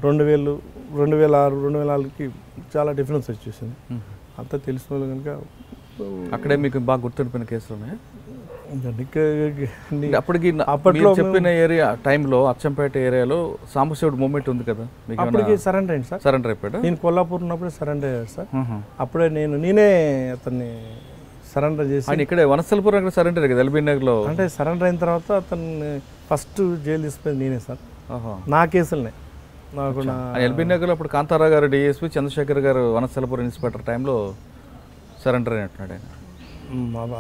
2000, 2006, 2004కి చాలా డిఫరెన్స్ వచ్చేసింది. అంతా తెలిసిన వాళ్ళు కనుక అక్కడే మీకు బాగా గుర్తుండిపోయిన కేసులు ఉన్నాయి. అప్పటికి అప్పట్లో చెప్పిన ఏరియా టైంలో అచ్చంపేట ఏరియాలో సాంబశివుడు మూమెంట్ ఉంది కదా, అప్పటికి సరెండర్ అయింది సార్. సరెండర్ అయిపోయాడు. నేను కొల్లాపూర్ ఉన్నప్పుడే సరెండర్ అయ్యాడు సార్. అప్పుడే నేనే అతన్ని సరెండర్ చేసి ఆయన ఇక్కడే వనస్థలపురం అక్కడ సరెండర్ కదా, ఎల్బీ నగర్లో. అంటే సరెండర్ అయిన తర్వాత అతన్ని ఫస్ట్ జైలు తీసుకుపోయింది నేనే సార్, నా కేసులనే. నాకు ఎల్బీ నగర్లో అప్పుడు కాంతారావు గారు డిఎస్పీ, చంద్రశేఖర్ గారు వనస్థలపురం ఇన్స్పెక్టర్ టైంలో సరెండర్ అయినట్టున్నాడు ఆయన.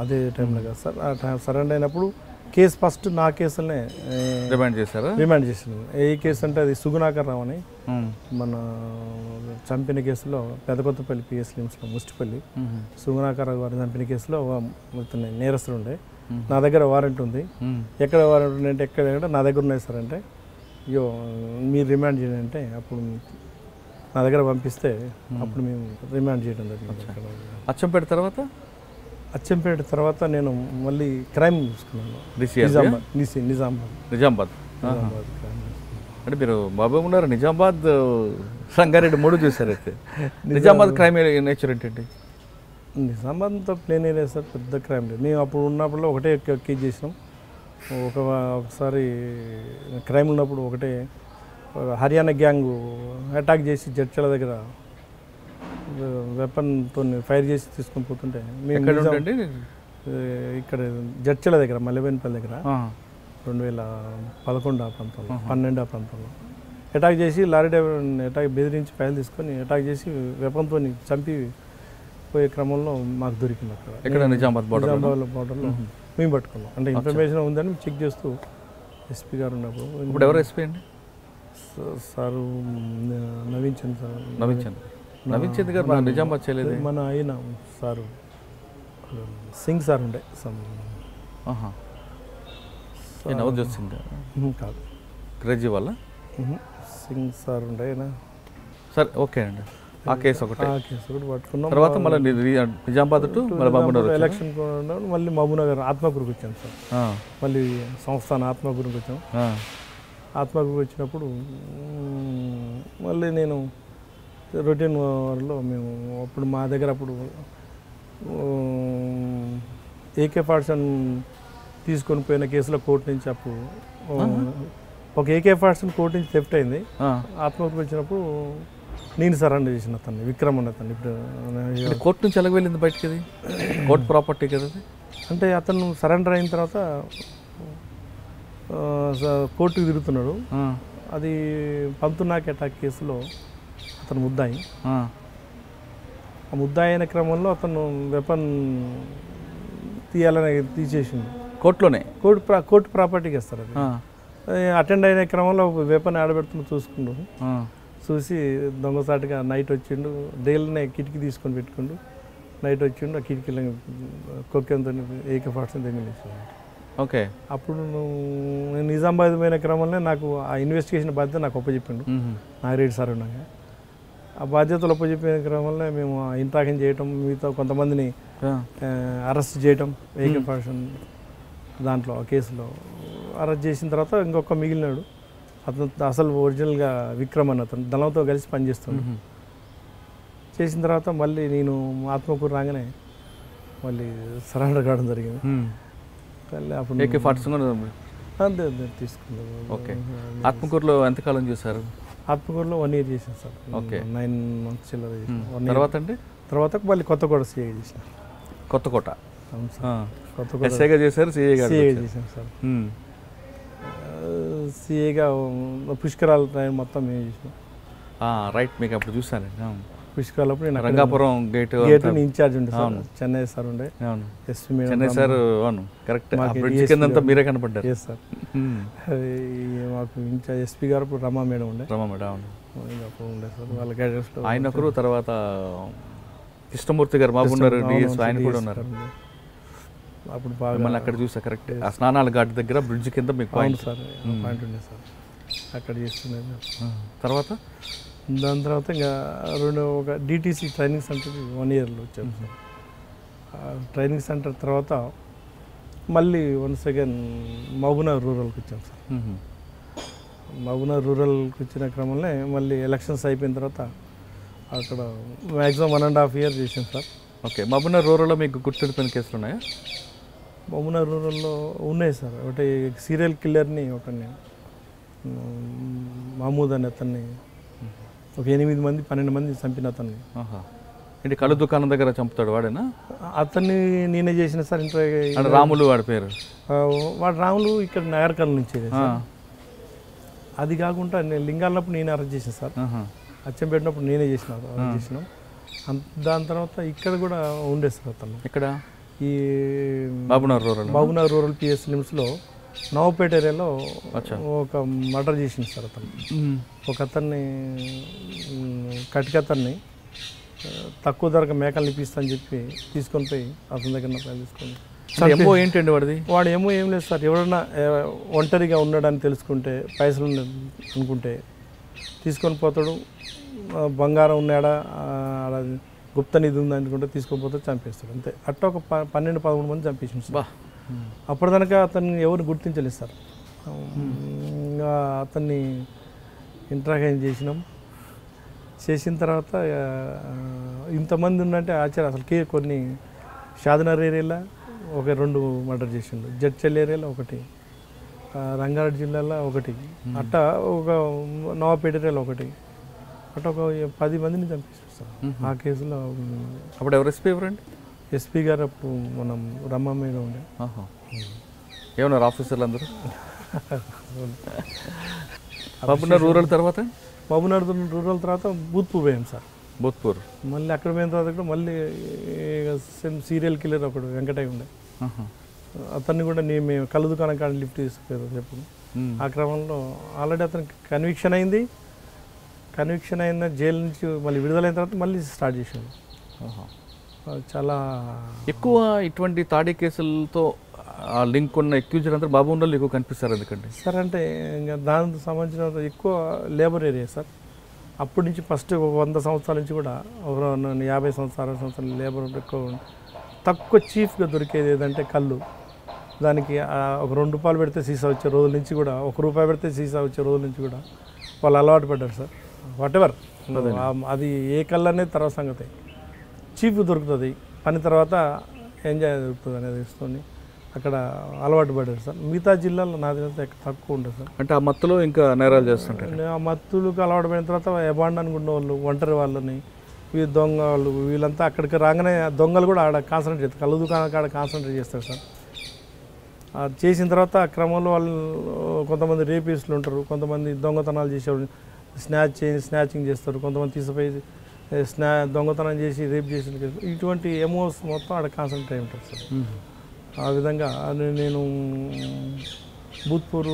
అదే టైంలో కదా సార్. ఆ సరెండర్ అయినప్పుడు కేసు ఫస్ట్ నా కేసులనే రిమాండ్ చేశారు. రిమాండ్ చేసింది. ఏ కేసు అంటే అది సుగుణాకర్ రావు అని మన చంపిన కేసులో పెదకొత్తపల్లి పిఎస్ లిమ్స్లో ముష్టిపల్లి సుగుణాకర్ రావు గారు చంపిన కేసులో నేరస్తులు ఉండే. నా దగ్గర వారెంట్ ఉంది. ఎక్కడ వారెంట్ ఉండే అంటే ఎక్కడ నా దగ్గర ఉన్నాయి సార్ అంటే, అయ్యో మీరు రిమాండ్ చేయండి అంటే అప్పుడు నా దగ్గర పంపిస్తే అప్పుడు మేము రిమాండ్ చేయడం జరిగింది. అచ్చంపేట తర్వాత నేను మళ్ళీ క్రైమ్ చూసుకున్నాను. నిజామాబాద్. అంటే మీరు బాబు ఉన్నారు నిజామాబాద్, సంగారెడ్డి 3 చూసారు. అయితే నిజామాబాద్ క్రైమ్ నేచర్ ఏంటండి? నిజామాబాద్ అంతా ప్లేన్ ఏరియా సార్, పెద్ద క్రైమ్ లేదు. మేము అప్పుడు ఉన్నప్పుడు ఒకటే కేసు చేసినాం. ఒకసారి క్రైమ్ ఉన్నప్పుడు ఒకటే హర్యానా గ్యాంగ్ అటాక్ చేసి జడ్చల దగ్గర వెపన్తో ఫైర్ చేసి తీసుకొని పోతుంటే ఇక్కడ జడ్చల దగ్గర మల్లెబెన్పల్లి దగ్గర 2011 ఆ ప్రాంతంలో 12 ఆ ప్రాంతంలో అటాక్ చేసి లారీ డ్రైవర్ అటాక్ బెదిరించి ఫైల్ తీసుకొని అటాక్ చేసి వెపన్తో చంపి పోయే క్రమంలో మాకు దొరికింది. అక్కడ నిజామాబాద్ బార్డర్లో మేము పట్టుకున్నాం. అంటే ఇన్ఫర్మేషన్ ఉందని చెక్ చేస్తూ ఎస్పీ గారు ఉన్నప్పుడు. ఇప్పుడు ఎవరు ఎస్పీ అండి? Sir Naveen Chand sir. నవీన్ చంద్ గారు నిజామాబాద్ చేయలేదు. మన అయిన సారు సింగ్ సార్ ఉండే నవజోత్ సింగ్ కాదు, క్రేజీ వాళ్ళ సింగ్ సార్ ఉండే సరే. ఓకే అండి, ఆ కేసు ఒకటి పట్టుకున్నాం. తర్వాత మళ్ళీ నిజామాబాద్ టు మహబూబ్నగర్ ఎలక్షన్ మళ్ళీ మహబూబ్నగర్ ఆత్మకూరుకి వచ్చాను సార్. మళ్ళీ సంస్థానం ఆత్మకూరుకి వచ్చాం. ఆత్మకూరుకి వచ్చినప్పుడు మళ్ళీ నేను రొటీన్ వారిలో మేము అప్పుడు మా దగ్గర అప్పుడు AK-47 తీసుకొని పోయిన కేసులో కోర్టు నుంచి అప్పుడు ఒక AK-47 కోర్టు నుంచి థెఫ్ట్ అయింది. ఆత్మకూరుకి వచ్చినప్పుడు నేను సరెండర్ చేసిన అతన్ని, విక్రమ్ అన్న అతన్ని. ఇప్పుడు కోర్టు నుంచి ఎలాగ వెళ్ళింది బయటకి? అది కోర్టు ప్రాపర్టీ కదా. అంటే అతను సరెండర్ అయిన తర్వాత కోర్టుకు తిరుగుతున్నాడు. అది పంతునాక్ అటాక్ కేసులో అతను ముద్దాయి. ఆ ముద్దాయి అయిన క్రమంలో అతను వెపన్ తీయాలని తీసేసింది కోర్టులోనే. కోర్టు ప్రాపర్టీకి ఇస్తారు. అది అటెండ్ అయిన క్రమంలో వెపన్ ఆడబెడుతున్న చూసుకుంటూ చూసి దొంగసాటుగా నైట్ వచ్చిండు. డైల్నే కిటికీ తీసుకొని పెట్టుకుండు. నైట్ వచ్చిండు, ఆ కిటికీలో కొక్కెంతో AK-47 తెగిలేసాడు. ఓకే. అప్పుడు నేను నిజామాబాద్ పోయిన క్రమంలో నాకు ఆ ఇన్వెస్టిగేషన్ బాధ్యత నాకు ఒప్పచెప్పిండు నాగిరెడ్డి సార్ ఉన్నాక. ఆ బాధ్యతలు ఒప్పచెప్పిన క్రమంలో మేము ఇంట్రాక్షన్ చేయటం, మిగతా కొంతమందిని అరెస్ట్ చేయటం, AK-47 దాంట్లో ఆ కేసులో అరెస్ట్ చేసిన తర్వాత ఇంకొక మిగిలినాడు అతను అసలు ఒరిజినల్గా విక్రమ్ అని అతను దళంతో కలిసి పనిచేస్తాడు. చేసిన తర్వాత మళ్ళీ నేను ఆత్మకూరు రాగానే మళ్ళీ సరెండర్ కావడం జరిగింది. అప్పుడు AK-47 అంతే తీసుకున్నాం. ఓకే. ఆత్మకూరులో ఎంతకాలం చేశారు? ఆత్మకూరులో 1 year చేసాను సార్. ఓకే. 9 months చిల్లర చేసాను. తర్వాత అండి? తర్వాత మళ్ళీ కొత్తకోట సిఐ చేసిన. కొత్తకోట అవును సార్. కొత్తకోట ఎస్ఐగా చేశారు, సిఐగా చేశాను సార్. సిఐగా పుష్కరాల ట్రైన్ మొత్తం మేము చేసినాం. రైట్, మీకు అప్పుడు చూసాను. పుష్కరాలప్పుడు నేను రంగాపురం గేట్ ఇన్ఛార్జ్ ఉండే సార్. చెన్నై సార్ ఉండే. అవును, ఎస్పీ మేడం. చెన్నై సార్. అవును, కరెక్ట్. బ్రిడ్జ్ కిందంతా మీరే కనపడ్డారు. Yes sir. మాకు ఇన్ఛార్జ్ ఎస్పీ గారు అప్పుడు రమా మేడం ఉండే. రమా మేడం, అవును. అప్పుడు ఉండే సార్. వాళ్ళ గైడెన్స్లో ఆయన ఒకరు, తర్వాత కృష్ణమూర్తి గారు బాగున్నారు, డిఎస్ ఆయన కూడా ఉన్నారు. అప్పుడు బాగా మళ్ళీ అక్కడ చూసా, కరెక్ట్. ఆ స్నానాల ఘాట్ దగ్గర బ్రిడ్జ్ కింద మీకు పాయింట్ సార్, పాయింట్ ఉండే సార్. అక్కడ చేస్తున్నాను. తర్వాత దాని తర్వాత ఇంకా ఒక డిటీసీ ట్రైనింగ్ సెంటర్కి 1 yearలో వచ్చాము సార్. ట్రైనింగ్ సెంటర్ తర్వాత మళ్ళీ వన్స్ అగైన్ మహబూబ్నగర్ రూరల్కి వచ్చాం సార్. మహబూబ్నగర్ రూరల్కి వచ్చిన క్రమంలో మళ్ళీ ఎలక్షన్స్ అయిపోయిన తర్వాత అక్కడ మ్యాక్సిమం 1.5 year చేసాం సార్. ఓకే. మహబూబ్నగర్ రూరల్లో మీకు గుర్తుండిపోయిన కేసులు ఉన్నాయా? మహబూబ్నగర్ రూరల్లో ఉన్నాయి సార్. ఒకటి సీరియల్ కిల్లర్ని, ఒకరిని మహమూద్ అని అతన్ని, ఒక 8 మంది 12 మంది చంపిన అతన్ని. ఏంటి, కళ్ళు దుకాణం దగ్గర చంపుతాడు వాడేనా? అతన్ని నేనే చేసిన సార్. ఇంటర్ రాములు వాడి పేరు. వాడు రాములు ఇక్కడ నగరకల్ నుంచి. అది కాకుండా నేను లింగాలప్పుడు నేనే అరెస్ట్ చేసాను సార్. అచ్చం పెట్టినప్పుడు నేనే చేసినాం. దాని తర్వాత ఇక్కడ కూడా ఉండే సార్ అతను. ఇక్కడ ఈ మహబూబ్నగర్ రూరల్ పిఎస్ లిమ్స్లో నవపేట ఏరియాలో ఒక మర్డర్ చేసింది సార్ అతను. ఒక అతన్ని కటికతన్ని తక్కువ ధరకు మేకలు ఇప్పిస్తా అని చెప్పి తీసుకొని పోయి అతని దగ్గర తీసుకొని. ఏంటండి వాడిది? వాడు ఏం లేదు సార్. ఎవరైనా ఒంటరిగా ఉన్నాడని తెలుసుకుంటే, పైసలు అనుకుంటే తీసుకొని పోతాడు. బంగారం ఉన్నాడా, గుప్త నిధి ఉందా అనుకుంటే తీసుకొని పోతే చంపేస్తాడు, అంతే. అట్లా ఒక 12-13 మంది చంపేసింది సార్. అప్పటిదాకా అతన్ని ఎవరు గుర్తించలేదు సార్. అతన్ని ఇంట్రాగేషన్ చేసిన తర్వాత ఇంతమంది ఉన్నట్టే ఆశ్చర్యం అసలు. కొన్ని షాద్నగర్ ఏరియాలో ఒక 2 మర్డర్ చేసిండు, జడ్చల్ ఏరియాలో ఒకటి, రంగారెడ్డి జిల్లాలో ఒకటి, అట్లా ఒక నవాపేట ఏరియాలో ఒకటి, అట్లా ఒక 10 మందిని చంపేసారు సార్ ఆ కేసులో. అప్పుడు ఎవరు ఎస్పీ ఎవరండి? ఎస్పీ గారు అప్పుడు మనం రమ్మ మీద ఉండే. ఏమన్నారు ఆఫీసర్లు అందరూ? మహబూబ్నగర్ రూరల్ తర్వాత భూత్పూర్ పోయాం సార్. భూత్పూర్ మళ్ళీ అక్కడ పోయిన తర్వాత కూడా మళ్ళీ సేమ్ సీరియల్ కిల్లర్ ఒకడు వెంకటయ్య ఉండే. అతన్ని కూడా మేము కళ్ళు దుకాణం కాడ లిఫ్ట్ తీసుకుపోయారు చెప్పు. ఆ క్రమంలో ఆల్రెడీ అతనికి కన్విక్షన్ అయిన జైలు నుంచి మళ్ళీ విడుదలైన తర్వాత మళ్ళీ స్టార్ట్ చేసాడు. చాలా ఎక్కువ ఇటువంటి తాడీ కేసులతో లింక్ ఉన్న ఎక్యూజర్ అంతా బాబుండలు ఎక్కువ కనిపిస్తారు. ఎందుకంటే సార్ అంటే ఇంకా దానికి సంబంధించిన ఎక్కువ లేబర్ ఏరియా సార్. అప్పటి నుంచి ఫస్ట్ 100 సంవత్సరాల నుంచి కూడా 50 సంవత్సరాల 60 సంవత్సరాల లేబర్ ఎక్కువ. తక్కువ చీఫ్గా దొరికేది ఏదంటే కళ్ళు. దానికి ఒక 2 రూపాయలు పెడితే సీసా వచ్చే రోజుల నుంచి కూడా, 1 రూపాయి పెడితే సీసా వచ్చే రోజుల నుంచి కూడా వాళ్ళు అలవాటు పడ్డారు సార్. వాటెవర్ అది ఏ కళ్ళు అనేది తర్వాత సంగతి. చీఫ్ దొరుకుతుంది, పని తర్వాత ఎంజాయ్ దొరుకుతుంది అనేది తీసుకొని అక్కడ అలవాటు పడ్డారు సార్. మిగతా జిల్లాలో నాది తక్కువ ఉంటుంది సార్. అంటే ఆ మత్తులో ఇంకా నేరాలు చేస్తుంటారు. ఆ మత్తులకు అలవాటు పడిన తర్వాత ఎబాండ్ అనుకున్న వాళ్ళు, ఒంటరి వాళ్ళని, దొంగ వాళ్ళు, వీళ్ళంతా అక్కడికి రాగానే దొంగలు కూడా ఆడ కాన్సన్ట్రేట్ చేస్తారు, కళ్ళు దుకాణం కాడ కాన్సన్ట్రేట్ చేస్తారు సార్. చేసిన తర్వాత ఆ క్రమంలో వాళ్ళు కొంతమంది రేపిస్టులు ఉంటారు, కొంతమంది దొంగతనాలు చేసేవాళ్ళు స్నాచింగ్ చేస్తారు, కొంతమంది తీసిపోయి దొంగతనం చేసి రేప్ చేసి, ఇటువంటి ఎమోస్ మొత్తం ఆడ కాన్సన్ట్రేట్ అయి ఉంటారు సార్. ఆ విధంగా నేను భూత్పూర్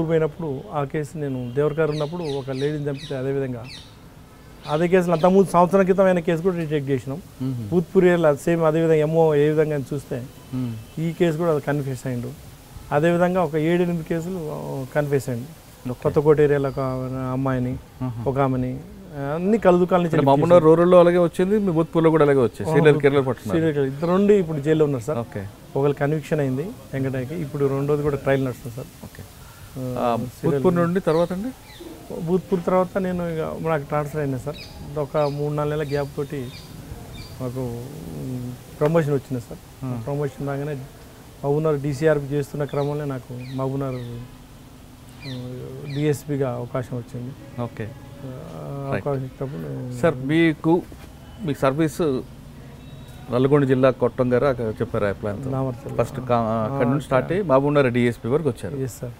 పోయినప్పుడు ఆ కేసు నేను దేవరకారు ఉన్నప్పుడు ఒక లేడీని చంపితే అదేవిధంగా అదే కేసులు అంతకుముందు సంవత్సరం క్రితం అయిన కేసు కూడా రిజెక్ట్ చేసినాం. భూత్పూర్ ఏరియాలో సేమ్ అదేవిధంగా ఏ విధంగా చూస్తే ఈ కేసు కూడా కన్ఫ్యూస్ అయ్యిండు. అదేవిధంగా ఒక 7-8 కేసులు కన్ఫ్యూస్ అయ్యింది. కొత్తకోట ఏరియాలో ఒక అమ్మాయిని, ఒక ఆమెని, అన్ని కళ్ళు దుకాణాల నుంచి. మహబూబ్నగర్ రూరల్లో అలాగే వచ్చింది, మీ భూత్పూర్లో కూడా అలాగే వచ్చేది. సీరియల్ ఇద్దరు నుండి ఇప్పుడు జైల్లో ఉన్నారు సార్. ఒకళ్ళు కన్విక్షన్ అయింది వెంకటయ్యకి, ఇప్పుడు రెండోది కూడా ట్రయల్ నడుస్తుంది సార్. భూత్పూర్ నుండి తర్వాత అండి? భూత్పూర్ తర్వాత నేను నాకు ట్రాన్స్ఫర్ అయినా సార్. ఒక 3-4 నెలల గ్యాప్ తోటి మాకు ప్రమోషన్ వచ్చింది సార్. ప్రమోషన్ రాగానే మహబూబ్నగర్ డీసీఆర్పీ చేస్తున్న క్రమంలో నాకు మహబూబ్నగర్ డిఎస్పీగా అవకాశం వచ్చింది. ఓకే అవకాశం ఇచ్చినప్పుడు సార్ మీ సర్వీసు నల్గొండ జిల్లా కొట్టంగారు అక్కడ చెప్పారు ప్లాన్ ఫస్ట్ అక్కడ నుంచి స్టార్ట్ అయ్యి మహబూబ్నగర్ డిఎస్పీ వరకు వచ్చారు. Yes sir.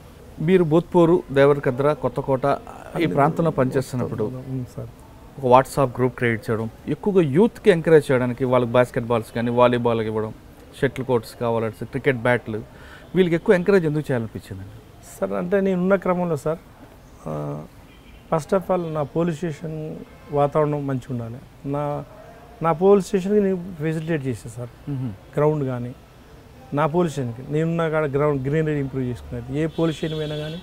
మీరు భూత్పూరు, దేవరకద్ర, కొత్తకోట ఈ ప్రాంతంలో పనిచేస్తున్నప్పుడు సార్ ఒక వాట్సాప్ గ్రూప్ క్రియేట్ చేయడం, ఎక్కువగా యూత్కి ఎంకరేజ్ చేయడానికి వాళ్ళకి బాస్కెట్బాల్స్ కానీ వాలీబాల్కి ఇవ్వడం, షటిల్ కోర్ట్స్ కావాలంటే క్రికెట్ బ్యాట్లు, వీళ్ళకి ఎక్కువ ఎంకరేజ్ ఎందుకు చేయాలనిపించిందండి? సార్ అంటే నేను ఉన్న క్రమంలో సార్ ఫస్ట్ ఆఫ్ ఆల్ నా పోలీస్ స్టేషన్ వాతావరణం మంచిగా ఉండాలి. నా పోలీస్ స్టేషన్కి నేను ఫెసిలిటేట్ చేస్తాను సార్. గ్రౌండ్ కానీ నా పోలీస్ స్టేషన్కి నేనున్న కాడ గ్రౌండ్ గ్రీనరీ ఇంప్రూవ్ చేసుకునేది. ఏ పోలీస్ స్టేషన్ పోయినా కానీ,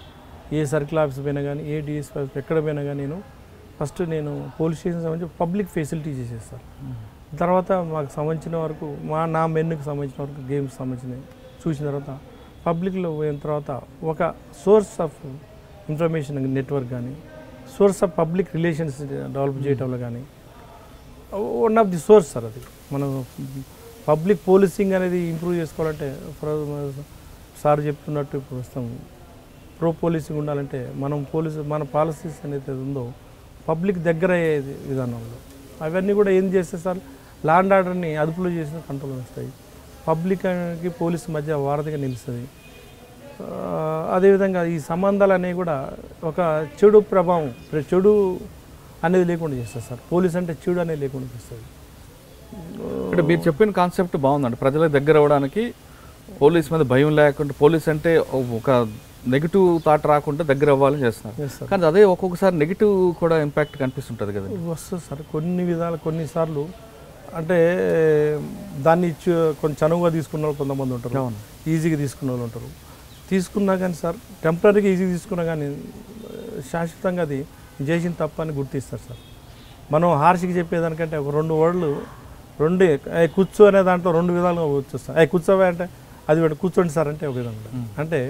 ఏ సర్కిల్ ఆఫీస్ పోయినా కానీ, ఏ డిఎస్పీ ఆఫీస్ ఎక్కడ పోయినా కానీ నేను పోలీస్ స్టేషన్ సంబంధించి పబ్లిక్ ఫెసిలిటీ చేసేస్తాను. తర్వాత మాకు సంబంధించిన వరకు నా మెన్నుకి సంబంధించిన వరకు గేమ్స్ సంబంధించినవి చూసిన తర్వాత పబ్లిక్లో పోయిన తర్వాత ఒక సోర్స్ ఆఫ్ ఇన్ఫర్మేషన్ నెట్వర్క్ కానీ, source of public relations develop చేయడంలో కానీ one of the source sir. అది మనం పబ్లిక్ పోలీసింగ్ అనేది ఇంప్రూవ్ చేసుకోవాలంటే సార్ చెప్తున్నట్టు ఇప్పుడు వస్తాం ప్రో పోలీసింగ్ ఉండాలంటే మన పాలసీస్ అనేది ఉందో పబ్లిక్ దగ్గర అయ్యే విధానంలో అవన్నీ కూడా ఏం చేస్తే సార్ లా అండ్ ఆర్డర్ని అదుపులో చేసిన కంట్రోల్ వస్తాయి. పబ్లిక్కి పోలీసు మధ్య వారధిగా నిలుస్తుంది. అదేవిధంగా ఈ సంబంధాలు అనేవి కూడా ఒక చెడు ప్రభావం, చెడు అనేది లేకుండా చేస్తుంది సార్. పోలీస్ అంటే చెడు అనేది లేకుండా చేస్తుంది. అంటే మీరు చెప్పిన కాన్సెప్ట్ బాగుందండి. ప్రజలకు దగ్గర అవ్వడానికి పోలీస్ మీద భయం లేకుండా, పోలీస్ అంటే ఒక నెగిటివ్ థాట్ రాకుండా దగ్గర అవ్వాలని చేస్తున్నారు. కానీ అదే ఒక్కొక్కసారి నెగిటివ్ కూడా ఇంపాక్ట్ కనిపిస్తుంటుంది కదా. వస్తుంది సార్ కొన్నిసార్లు. అంటే దాన్ని కొంచెం చనువుగా తీసుకున్న వాళ్ళు కొంతమంది ఉంటారు, ఈజీగా తీసుకున్న వాళ్ళు ఉంటారు. తీసుకున్నా కానీ సార్ టెంపరీగా ఈజీగా తీసుకున్నా కానీ శాశ్వతంగా అది చేసిన తప్ప అని గుర్తిస్తారు సార్. మనం హార్షికి చెప్పేదానికంటే ఒక 2 వర్డ్లు కూర్చో అనే దాంట్లో 2 విధాలుగా వచ్చేస్తాం. కూర్చోవే అంటే అది కూర్చోండి సార్ అంటే ఒక విధంగా. అంటే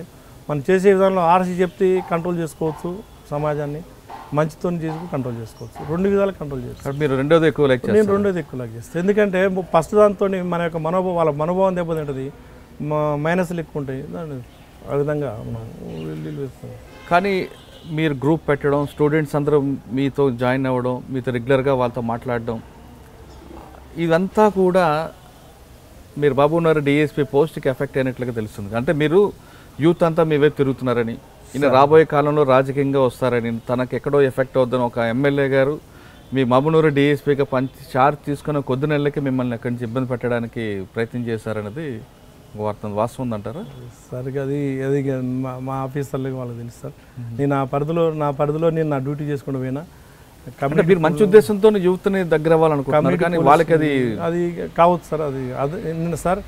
మనం చేసే విధానంలో హార్షి చెప్తే కంట్రోల్ చేసుకోవచ్చు, సమాజాన్ని మంచితో చేసుకుని కంట్రోల్ చేసుకోవచ్చు. 2 విధాలు కంట్రోల్ చేసుకోవచ్చు. మీరు రెండోది ఎక్కువ లైక్ చేస్తారు? నేను రెండోది ఎక్కువ లైక్ చేస్తాను. ఎందుకంటే ఫస్ట్ దాంతో మన యొక్క వాళ్ళ మనోభావం దెబ్బతింటుంది, మైనస్లు ఎక్కువ ఉంటాయి. దాన్ని ఆ విధంగా మనం వేస్తాం. కానీ మీరు గ్రూప్ పెట్టడం, స్టూడెంట్స్ అందరూ మీతో జాయిన్ అవ్వడం, మీతో రెగ్యులర్గా వాళ్ళతో మాట్లాడడం, ఇదంతా కూడా మీరు మహబూబ్నగర్ డిఎస్పీ పోస్ట్కి ఎఫెక్ట్ అయినట్లుగా తెలుస్తుంది. అంటే మీరు యూత్ అంతా మీ వైపు తిరుగుతున్నారని, ఈయన రాబోయే కాలంలో రాజకీయంగా వస్తారని, తనకు ఎక్కడో ఎఫెక్ట్ అవుద్దని ఒక ఎమ్మెల్యే గారు మీ మహబూబ్నగర్ డిఎస్పీగా చార్జ్ తీసుకున్న కొద్ది నెలలకి మిమ్మల్ని అక్కడి నుంచి ఇబ్బంది పెట్టడానికి ప్రయత్నం చేశారన్నది వాస్తవం ఉందంటారా? సార్ అది మా ఆఫీసర్లకి వాళ్ళకి తెలుసు సార్. నేను నా పరిధిలో నేను నా డ్యూటీ చేసుకుంటూ పోయినా. మీరు మంచి ఉద్దేశంతో యూత్ని దగ్గర అవ్వాలనుకుంటున్నారు, కానీ వాళ్ళకి అది కావచ్చు సార్. అది సార్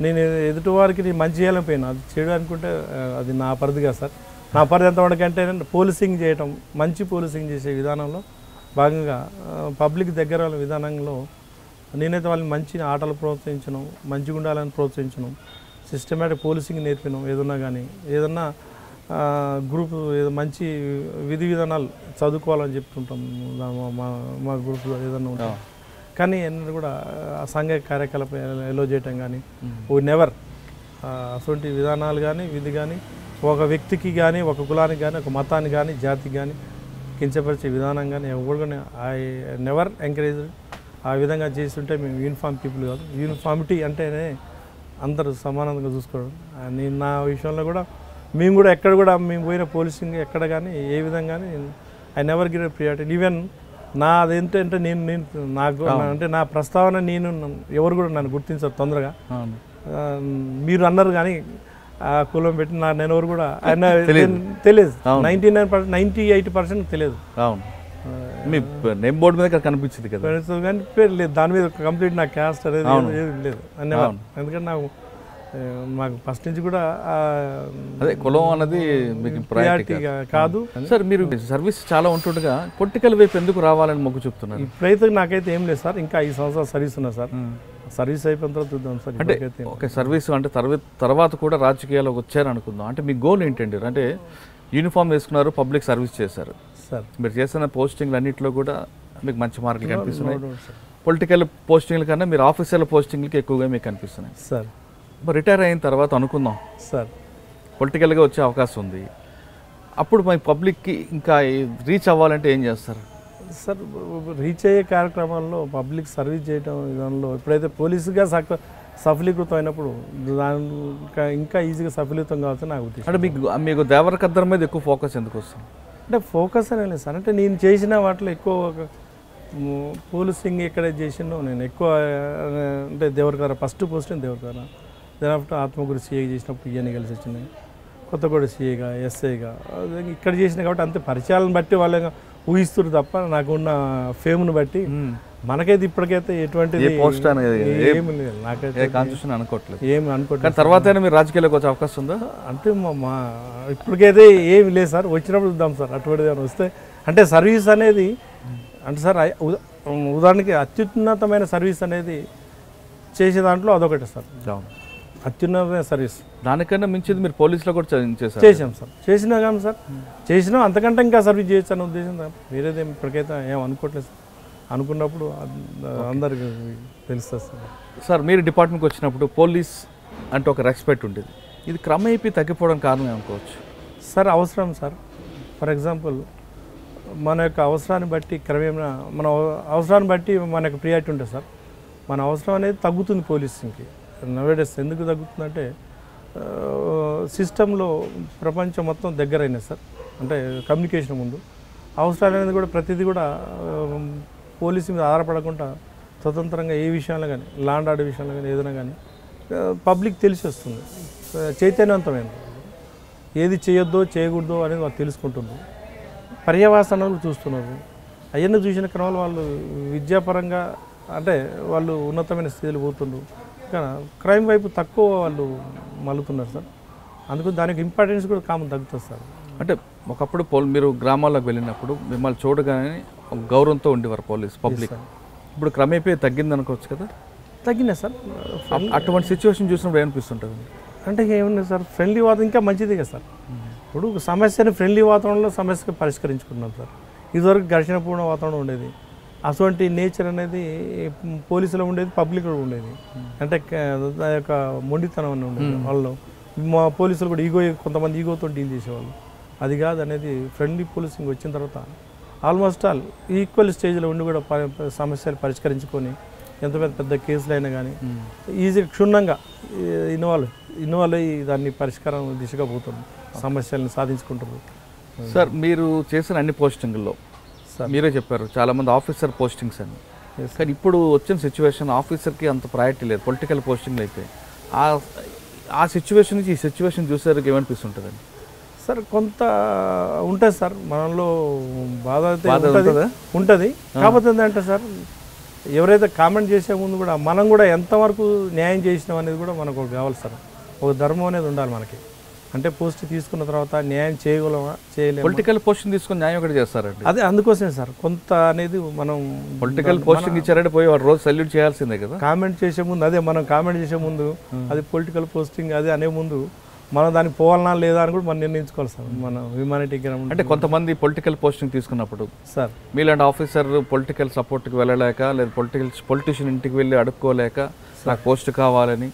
నేను ఎదుటి వారికి నేను మంచి చేయాలని పోయినా, అది చేయడం అనుకుంటే అది నా పరిధిగా సార్. నా పరిధి ఎంతవరకంటే పోలీసింగ్ చేయటం, మంచి పోలీసింగ్ చేసే విధానంలో భాగంగా పబ్లిక్ దగ్గర విధానంలో నేనైతే వాళ్ళని మంచి ఆటలు ప్రోత్సహించడం, మంచిగా ఉండాలని ప్రోత్సహించడం, సిస్టమేటిక్ పోలీసింగ్ నేర్పినాం. ఏదన్నా గ్రూప్ మంచి విధి విధానాలు చదువుకోవాలని చెప్తుంటాం మా గ్రూప్లో ఏదన్నా ఉంటాం. కానీ ఎన్నడూ కూడా అసాంఘిక కార్యకలాపాలు ఎలో చేయటం కానీ నెవర్ అటువంటి విధానాలు కానీ విధి కానీ ఒక వ్యక్తికి కానీ, ఒక కులానికి కానీ, ఒక మతానికి కానీ, జాతికి కానీ కించపరిచే విధానం కానీ ఎవరు కానీ ఐ నెవర్ ఎంకరేజ్. ఆ విధంగా చేస్తుంటే మేము యూనిఫామ్ పీపుల్ కాదు. యూనిఫామిటీ అంటేనే అందరూ సమానంగా చూసుకోవడం. నేను నా విషయంలో కూడా మేము కూడా ఎక్కడ కూడా మేము పోయిన పోలీసింగ్ ఎక్కడ కానీ ఏ విధంగా I never give priority. Even నాదేంటంటే నాకు అంటే నా ప్రస్తావన ఎవరు కూడా నన్ను గుర్తించారు తొందరగా. మీరు అన్నారు కానీ ఆ కులం పెట్టి నేను ఎవరు కూడా తెలియదు. 98% తెలియదు. మీ నేమ్ బోర్డు మీద కనిపించింది కదా, కానీ పేరు లేదు దాని మీద. కంప్లీట్ నా క్యాస్ట్ అనేది లేదు. ఎందుకంటే మాకు ఫస్ట్ నుంచి కూడా అదే కులం అన్నది మీకు ప్రయారిటీ కాదు. సార్ మీరు సర్వీస్ చాలా ఉంటుండగా పొలిటికల్ వైపు ఎందుకు రావాలని మొగ్గు చెప్తున్నారు? ఇప్పుడైతే నాకైతే ఏం లేదు సార్. ఇంకా 5 సంవత్సరాలు సర్వీస్ ఉన్నా సార్. సర్వీస్ అయిపోయిన తర్వాత చూద్దాం సార్. అంటే ఓకే, సర్వీస్ అంటే తర్వాత కూడా రాజకీయాల్లోకి వచ్చారనుకుందాం. అంటే మీ గోల్ ఏంటండి? అంటే యూనిఫామ్ వేసుకున్నారు, పబ్లిక్ సర్వీస్ చేశారు సార్. మీరు చేస్తున్న పోస్టింగ్లు అన్నింటిలో కూడా మీకు మంచి మార్కులు కనిపిస్తున్నాయి. పొలిటికల్ పోస్టింగ్ల కన్నా మీరు ఆఫీసర్ల పోస్టింగ్లకి ఎక్కువగా మీకు కనిపిస్తున్నాయి సార్. రిటైర్ అయిన తర్వాత అనుకుందాం సార్ పొలిటికల్గా వచ్చే అవకాశం ఉంది, అప్పుడు మన పబ్లిక్కి ఇంకా రీచ్ అవ్వాలంటే ఏం చేస్తారు? సార్ రీచ్ అయ్యే కార్యక్రమాల్లో పబ్లిక్ సర్వీస్ చేయడం దానిలో ఎప్పుడైతే పోలీసుగా సఫలీకృతం అయినప్పుడు దాని ఇంకా ఈజీగా సఫలీకృతం కావచ్చు నాకు ఉద్దేశం. అంటే మీకు దేవరకద్దరం మీద ఎక్కువ ఫోకస్ ఎందుకు వస్తుంది? అంటే ఫోకస్ అనే లేదు సార్, అంటే నేను చేసిన వాటిలో ఎక్కువ పోలీసింగ్ ఎక్కడ చేసినో నేను ఎక్కువ అంటే దేవరకర ఫస్ట్ పోస్టింగ్ దేవరకర, దాని ఆఫ్టర్ ఆత్మకూరు సిఐ చేసినప్పుడు ఇవన్నీ కలిసి వచ్చినాయి, కొత్తగూడ సిఐగా ఎస్ఐగా ఇక్కడ చేసిన కాబట్టి అంతే పరిచయాలను బట్టి వాళ్ళ ఊహిస్తారు తప్ప నాకున్న ఫేమ్ను బట్టి మనకైతే ఇప్పటికైతే ఎటువంటి పోస్ట్ ఏమి లేదు, నాకైతే అనుకోవట్లేదు, ఏమి అనుకోవట్లేదు. తర్వాత మీరు రాజకీయాలకు వచ్చే అవకాశం ఉందా? అంటే మా ఇప్పటికైతే ఏమి లేదు సార్, వచ్చినప్పుడు చూద్దాం సార్. అటువంటిది ఏమైనా వస్తే అంటే సర్వీస్ అనేది అంటే సార్ ఉదాహరణకి అత్యున్నతమైన సర్వీస్ అనేది చేసే దాంట్లో అదొకటి సార్, అత్యున్నతమైన సర్వీస్. దానికన్నా మించింది మీరు పోలీసులో కూడా చేసాం సార్, చేసినా కానీ సార్ చేసినా అంతకంటే ఇంకా సర్వీస్ చేయొచ్చు అనే ఉద్దేశం సార్, వేరేది ఇప్పటికైతే ఏం అనుకోవట్లేదు సార్. అనుకున్నప్పుడు అందరికి తెలుస్తుంది సార్. సార్ మీరు డిపార్ట్మెంట్కి వచ్చినప్పుడు పోలీస్ అంటే ఒక రెస్పెక్ట్ ఉండేది, ఇది క్రమేపీ తగ్గిపోవడం కారణం ఏమనుకోవచ్చు? సార్ అవసరం సార్. ఫర్ ఎగ్జాంపుల్ మన యొక్క అవసరాన్ని బట్టి క్రమేణా మన అవసరాన్ని బట్టి మనకు ప్రియారిటీ ఉంటుంది సార్. మన అవసరం అనేది తగ్గుతుంది పోలీసింగ్కి నవేడేస్. ఎందుకు తగ్గుతుందంటే సిస్టంలో ప్రపంచం మొత్తం దగ్గరైనది సార్. అంటే కమ్యూనికేషన్ ముందు అవసరాలు అనేది కూడా ప్రతిదీ కూడా పోలీసు మీద ఆధారపడకుండా స్వతంత్రంగా ఏ విషయంలో కానీ లా అండ్ ఆర్డర్ విషయంలో కానీ ఏదైనా కానీ పబ్లిక్ తెలిసి వస్తుంది, చైతన్యవంతమైనది. ఏది చేయొద్దో చేయకూడదో అనేది వాళ్ళు తెలుసుకుంటున్నారు, పర్యవసానాలు చూస్తున్నారు. అవన్నీ చూసిన క్రమంలో వాళ్ళు విద్యాపరంగా అంటే వాళ్ళు ఉన్నతమైన స్థితిలో పోతున్నారు, కానీ క్రైమ్ వైపు తక్కువ వాళ్ళు మలుతున్నారు సార్. అందుకు దానికి ఇంపార్టెన్స్ కూడా కామన్ తగ్గుతుంది సార్. అంటే ఒకప్పుడు మీరు గ్రామాల్లోకి వెళ్ళినప్పుడు మిమ్మల్ని చూడగానే ఒక గౌరవంతో ఉండేవారు పబ్లిక్, ఇప్పుడు క్రమేపీ తగ్గింది అనుకోవచ్చు కదా? తగ్గినా సార్. అటువంటి సిచ్యువేషన్ చూసినప్పుడు ఏమనిపిస్తుంటుంది? అంటే ఏముంది సార్, ఫ్రెండ్లీ వాతావరణం ఇంకా మంచిది కదా సార్. ఇప్పుడు సమస్యని ఫ్రెండ్లీ వాతావరణంలో సమస్యగా పరిష్కరించుకున్నాం సార్. ఇదివరకు ఘర్షణపూర్ణ వాతావరణం ఉండేది, అటువంటి నేచర్ అనేది పోలీసులో ఉండేది, పబ్లిక్లో ఉండేది. అంటే ఆ యొక్క మొండితనం అని ఉండేది వాళ్ళు. మా పోలీసులు కూడా కొంతమంది ఈగోతో డీల్ చేసేవాళ్ళు. అది కాదు అనేది ఫ్రెండ్లీ పోలీసింగ్ వచ్చిన తర్వాత ఆల్మోస్ట్ ఆల్ ఈక్వల్ స్టేజ్లో ఉండి కూడా సమస్యలు పరిష్కరించుకొని ఎంత పెద్ద కేసులు అయినా కానీ ఈజీగా క్షుణ్ణంగా ఇన్వాల్వ్ అయ్యి దాన్ని పరిష్కారం దిశగా పోతుంది, సమస్యలను సాధించుకుంటారు. సార్ మీరు చేసిన అన్ని పోస్టింగ్ల్లో మీరే చెప్పారు చాలామంది ఆఫీసర్ పోస్టింగ్స్ అని, కానీ ఇప్పుడు వచ్చిన సిచ్యువేషన్ ఆఫీసర్కి అంత ప్రయారిటీ లేదు, పొలిటికల్ పోస్టింగ్లు అయిపోయి. ఆ సిచ్యువేషన్ నుంచి ఈ సిచ్యువేషన్ చూసేసరికి ఏమనిపిస్తుంటుందండి? సార్ కొంత ఉంటుంది సార్, మనలో బాధ అయితే ఉంటుంది. కాకపోతే ఏంటంటే సార్ ఎవరైతే కామెంట్ చేసే ముందు కూడా మనం కూడా ఎంతవరకు న్యాయం చేసినాం అనేది కూడా మనకు కావాలి సార్. ఒక ధర్మం అనేది ఉండాలి మనకి. అంటే పోస్ట్ తీసుకున్న తర్వాత న్యాయం చేయగలమా చేయలేము. పొలిటికల్ పోస్టింగ్ తీసుకుని న్యాయం ఒకటి చేస్తారండి. అదే అందుకోసమే సార్ కొంత అనేది మనం పొలిటికల్ పోస్టింగ్ ఇచ్చారంటే పోయి వాడు రోజు సల్యూట్ చేయాల్సిందే కదా. కామెంట్ చేసే ముందు అదే మనం కామెంట్ చేసే ముందు అది పొలిటికల్ పోస్టింగ్ అది అనే ముందు మనం దానికి పోవాలన్నా లేదా అని కూడా మనం నిర్ణయించుకోవాలి సార్. మన హ్యూమానిటీకి అంటే కొంతమంది పొలిటికల్ పోస్టింగ్ తీసుకున్నప్పుడు సార్ మీలాంటి ఆఫీసర్ పొలిటికల్ సపోర్ట్కి వెళ్ళలేక లేదా పొలిటీషియన్ ఇంటికి వెళ్ళి అడుక్కోలేక నాకు పోస్ట్ కావాలని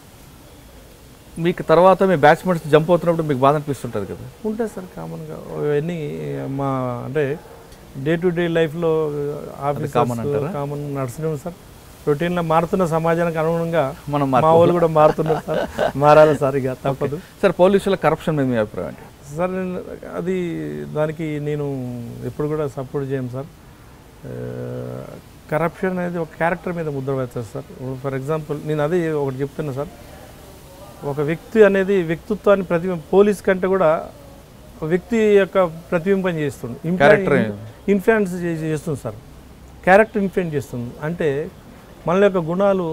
మీకు తర్వాత మీ బ్యాచ్మెంట్స్ జంప్ అవుతున్నప్పుడు మీకు బాధ అనిపిస్తుంటుంది కదా? ఉంటుంది సార్ కామన్గా. ఇవన్నీ మా అంటే డే టు డే లైఫ్లో ఆఫీస్ కామన్ నడుస్తున్నాం సార్. రొటీన్లో మారుతున్న సమాజానికి అనుగుణంగా మా వాళ్ళు కూడా మారుతున్నారు సార్. మారాలి సార్, ఇక తప్పదు సార్. పోలీసుల కరప్షన్ మీద మీ అభిప్రాయం అంటే? సార్ అది దానికి నేను ఎప్పుడు కూడా సపోర్ట్ చేయను సార్. కరప్షన్ అనేది ఒక క్యారెక్టర్ మీద ముద్ర వేస్తుంది సార్. ఫర్ ఎగ్జాంపుల్ నేను అదే ఒకటి చెప్తున్నా సార్, ఒక వ్యక్తి అనేది వ్యక్తిత్వాన్ని పోలీస్ కంటే కూడా వ్యక్తి యొక్క ప్రతిబింబం చేస్తుంది, ఇన్ఫ్లుయెన్స్ చేస్తుంది సార్. క్యారెక్టర్ ఇన్ఫ్లుయెన్స్ చేస్తుంది అంటే మన యొక్క గుణాలు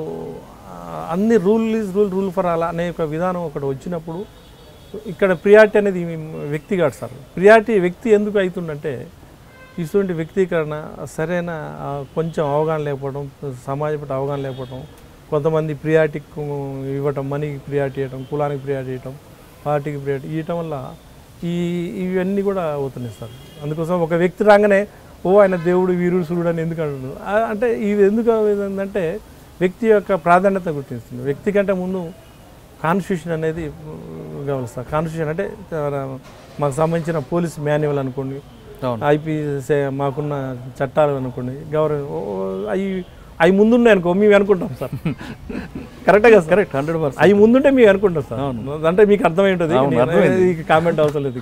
అన్ని రూల్ ఫర్ ఆల్ అనే ఒక విధానం ఒకటి వచ్చినప్పుడు ఇక్కడ ప్రియారిటీ అనేది వ్యక్తి కాదు సార్. ప్రియారిటీ వ్యక్తి ఎందుకు అవుతుందంటే ఇటువంటి వ్యక్తీకరణ సరైన కొంచెం అవగాహన లేకపోవడం, సమాజ పట్ల అవగాహన లేకపోవడం, కొంతమంది ప్రియారిటీ ఇవ్వటం, మనీకి ప్రియారిటీ ఇవ్వటం, కులానికి ప్రియారిటీ ఇవ్వటం, పార్టీకి ప్రియారిటీ ఇవ్వటం వల్ల ఇవన్నీ కూడా అవుతున్నాయి సార్. అందుకోసం ఒక వ్యక్తి రాగానే ఆయన దేవుడు వీరుడు సూర్యుడు అని ఎందుకు అంటున్నారు అంటే ఇది ఎందుకు ఏంటంటే వ్యక్తి యొక్క ప్రాధాన్యత గుర్తిస్తుంది. వ్యక్తి కంటే ముందు కాన్స్టిట్యూషన్ అనేది కావాలి సార్. కాన్స్టిట్యూషన్ అంటే మాకు సంబంధించిన పోలీస్ మాన్యువల్ అనుకోండి, ఐపీఎస్ మాకున్న చట్టాలు అనుకోండి, అవి ముందున్నాయి అనుకో మేము అనుకుంటాం సార్. కరెక్టే కదా? కరెక్ట్, 100%. అవి ముందుంటే మేము అనుకుంటాం సార్. అంటే మీకు అర్థమై ఉంటుంది, కామెంట్ అవసరం లేదు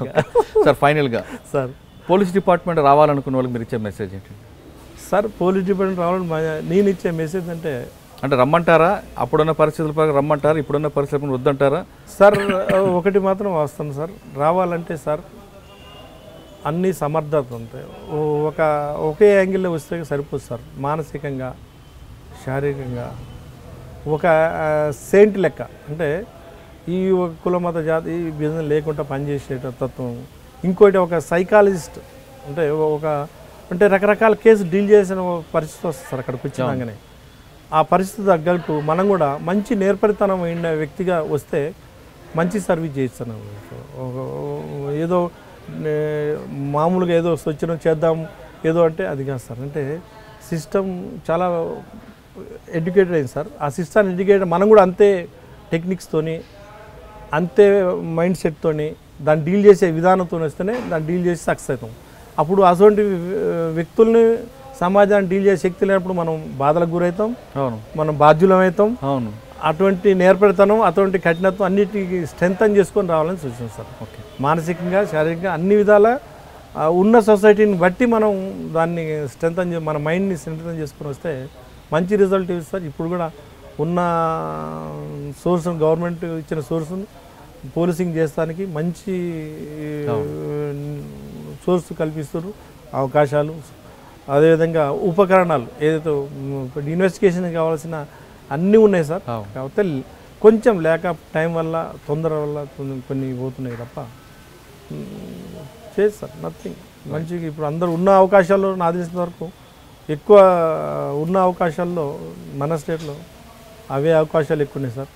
సార్. ఫైనల్గా సార్, పోలీస్ డిపార్ట్మెంట్ రావాలనుకున్న వాళ్ళకి మీరు ఇచ్చే మెసేజ్ ఏంటి సార్? పోలీస్ డిపార్ట్మెంట్ రావాలని నేను ఇచ్చే మెసేజ్ అంటే రమ్మంటారా? అప్పుడున్న పరిస్థితుల ప్రకారం రమ్మంటారా? ఇప్పుడున్న పరిస్థితులు వద్దంటారా? సార్ ఒకటి మాత్రం వస్తాను సార్, రావాలంటే సార్ అన్ని సమర్థత ఉంటాయి. ఒకే యాంగిల్లో వస్తే సరిపోదు సార్. మానసికంగా, శారీరకంగా ఒక సెయింట్ లెక్క, అంటే ఈ కుల మత జాతి ఈ బిజినెస్ లేకుండా పనిచేసే తత్వం. ఇంకోటి ఒక సైకాలజిస్ట్, అంటే రకరకాల కేసు డీల్ చేసిన పరిస్థితి వస్తుంది సార్. అక్కడికి వచ్చినాకనే ఆ పరిస్థితి తగ్గట్టు మనం కూడా మంచి నేర్పరితనం అయిన వ్యక్తిగా వస్తే మంచి సర్వీస్ చేయిస్తున్నాం. ఏదో మామూలుగా ఏదో స్వచ్ఛనం చేద్దాం ఏదో అంటే అది కాదు సార్. అంటే సిస్టమ్ చాలా ఎడ్యుకేటెడ్ అయింది సార్. ఆ సిస్టమ్ ఎడ్యుకేటెడ్ మనం కూడా అంతే టెక్నిక్స్తోని, అంతే మైండ్ సెట్తోని దాన్ని డీల్ చేసే విధానంతో వస్తేనే దాన్ని డీల్ చేసి సక్సెస్ అవుతాం. అప్పుడు అటువంటి వ్యక్తుల్ని, సమాజాన్ని డీల్ చేసే శక్తి లేనప్పుడు మనం బాధలకు గురవుతాం, మనం బాధ్యులం అవుతాం. అటువంటి నేర్పరితనం, అటువంటి కఠినత్వం అన్నిటికీ స్ట్రెంథన్ చేసుకొని రావాలని సూచన సార్. ఓకే, మానసికంగా, శారీరకంగా అన్ని విధాల ఉన్న సొసైటీని బట్టి మనం దాన్ని మన మైండ్ని స్ట్రెంథన్ చేసుకొని వస్తే మంచి రిజల్ట్ ఇస్తారు. ఇప్పుడు కూడా ఉన్న సోర్స్, గవర్నమెంట్ ఇచ్చిన సోర్స్ను పోలీసింగ్ చేస్తానికి మంచి సోర్స్ కల్పిస్తారు, అవకాశాలు. అదేవిధంగా ఉపకరణాలు ఏదైతే ఇన్వెస్టిగేషన్ కావాల్సిన అన్నీ ఉన్నాయి సార్. కాకపోతే కొంచెం ల్యాక్ ఆఫ్ టైం వల్ల, తొందర వల్ల కొన్ని పోతున్నాయి తప్ప చేస్తారు నథింగ్. మంచిగా ఇప్పుడు అందరూ ఉన్న అవకాశాల్లో నాకు తెలిసిన వరకు ఎక్కువ ఉన్న అవకాశాల్లో మన స్టేట్లో అవే అవకాశాలు ఎక్కువ ఉన్నాయి సార్.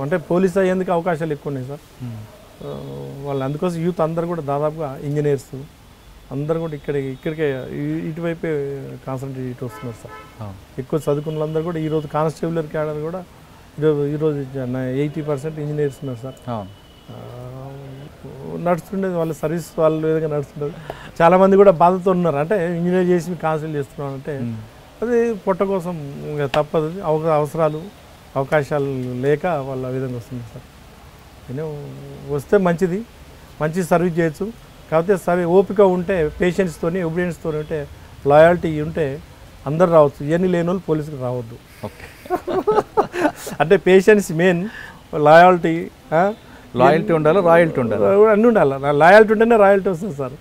అంటే పోలీస్ అయ్యేందుకు అవకాశాలు ఎక్కువ ఉన్నాయి సార్. వాళ్ళు అందుకోసం యూత్ అందరూ కూడా దాదాపుగా ఇంజనీర్స్ అందరూ కూడా ఇక్కడికే ఇటువైపే కాన్సన్ట్రేట్ వస్తున్నారు సార్. ఎక్కువ చదువుకున్న వాళ్ళందరూ కూడా ఈరోజు కానిస్టేబులర్ క్యాడర్ కూడా ఈరోజు 80% ఇంజనీర్స్ ఉన్నారు సార్. నడుస్తుండేది వాళ్ళ సర్వీస్ వాళ్ళ విధంగా నడుస్తుండేది. చాలామంది కూడా బాధతో ఉన్నారు, అంటే ఇంజనీర్ చేసి కాన్సన్ట్రేట్ చేస్తున్నాం అంటే అది పొట్ట కోసం ఇంకా తప్పదు. అవసరాలు, అవకాశాలు లేక వాళ్ళ విధంగా వస్తుంది సార్. వస్తే మంచిది, మంచి సర్వీస్ చేయొచ్చు. కాకపోతే ఓపిక ఉంటే, పేషెన్స్తోని, ఒబీడియన్స్తో ఉంటే, లాయాలిటీ ఉంటే అందరు రావచ్చు. ఇవన్నీ లేని వాళ్ళు పోలీసులకు రావద్దు. ఓకే, అంటే పేషెన్స్ మెయిన్, లాయాలిటీ ఉండాలి, రాయల్టీ ఉండాలి, అన్నీ ఉండాలి. లాయాలిటీ ఉంటేనే రాయల్టీ వస్తుంది సార్.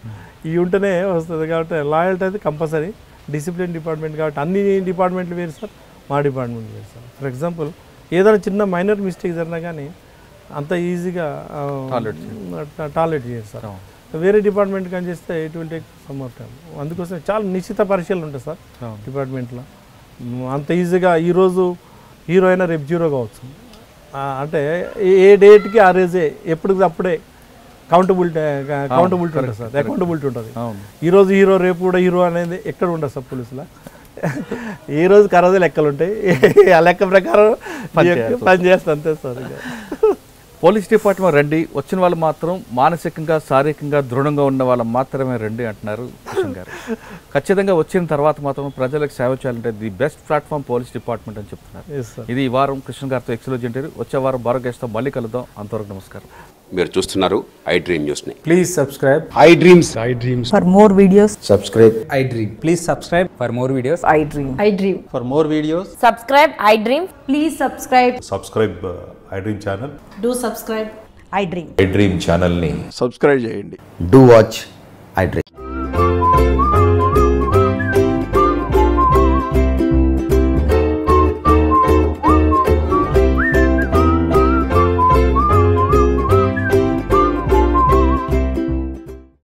ఇవి ఉంటేనే వస్తుంది. కాబట్టి లాయల్టీ అయితే కంపల్సరీ. డిసిప్లిన్ డిపార్ట్మెంట్ కాబట్టి అన్ని డిపార్ట్మెంట్లు వేరు సార్, మా డిపార్ట్మెంట్ వేరు సార్. ఫర్ ఎగ్జాంపుల్ ఏదైనా చిన్న మైనర్ మిస్టేక్ జరిగినా కానీ అంత ఈజీగా టాలరేట్ చేయరు సార్. వేరే డిపార్ట్మెంట్ కానీ చేస్తే it will take some more time. అందుకోసం చాలా నిశ్చిత పరిశీలన ఉంటుంది సార్ డిపార్ట్మెంట్లో. అంత ఈజీగా ఈరోజు హీరో అయినా రేపు జీరో కావచ్చు. అంటే ఏ డేట్కి ఆ రేజే, ఎప్పటికప్పుడే కౌంటబిలిటీ ఉంటుంది సార్. అకౌంటబిలిటీ ఉంటుంది. ఈరోజు హీరో రేపు కూడా హీరో అనేది ఎక్కడ ఉండదు సార్ పోలీసులో. ఏ రోజు కరదే లెక్కలు ఉంటాయి, ఆ లెక్క ప్రకారం పని చేస్తా అంతే సార్. పోలీస్ డిపార్ట్మెంట్ రండి, వచ్చిన వాళ్ళు మాత్రం మానసికంగా, శారీరకంగా దృఢంగా ఉన్న వాళ్ళు మాత్రమే రండి అంటున్నారు కృష్ణ గారు. ఖచ్చితంగా వచ్చిన తర్వాత మాత్రం ప్రజలకు సేవ చేయాలంటే the best platform police department అని చెప్తున్నారు. ఇది ఈ వారం కృష్ణ గారితో ఎక్స్క్లూజివ్ ఇంటర్వ్యూ. వచ్చే వారం మరో గెస్ట్తో మళ్ళీ కలుద్దాం. అంతవరకు నమస్కారం. మీరు చూస్తున్నారు ఐ డ్రీమ్ న్యూస్ ని. Please subscribe I dreams. For more videos subscribe I dream. Please subscribe for more videos I dream. For more videos subscribe I dream. Please subscribe I dream channel. Do subscribe I dream. I dream ఛానల్ని subscribe చేయండి. Do watch I dream.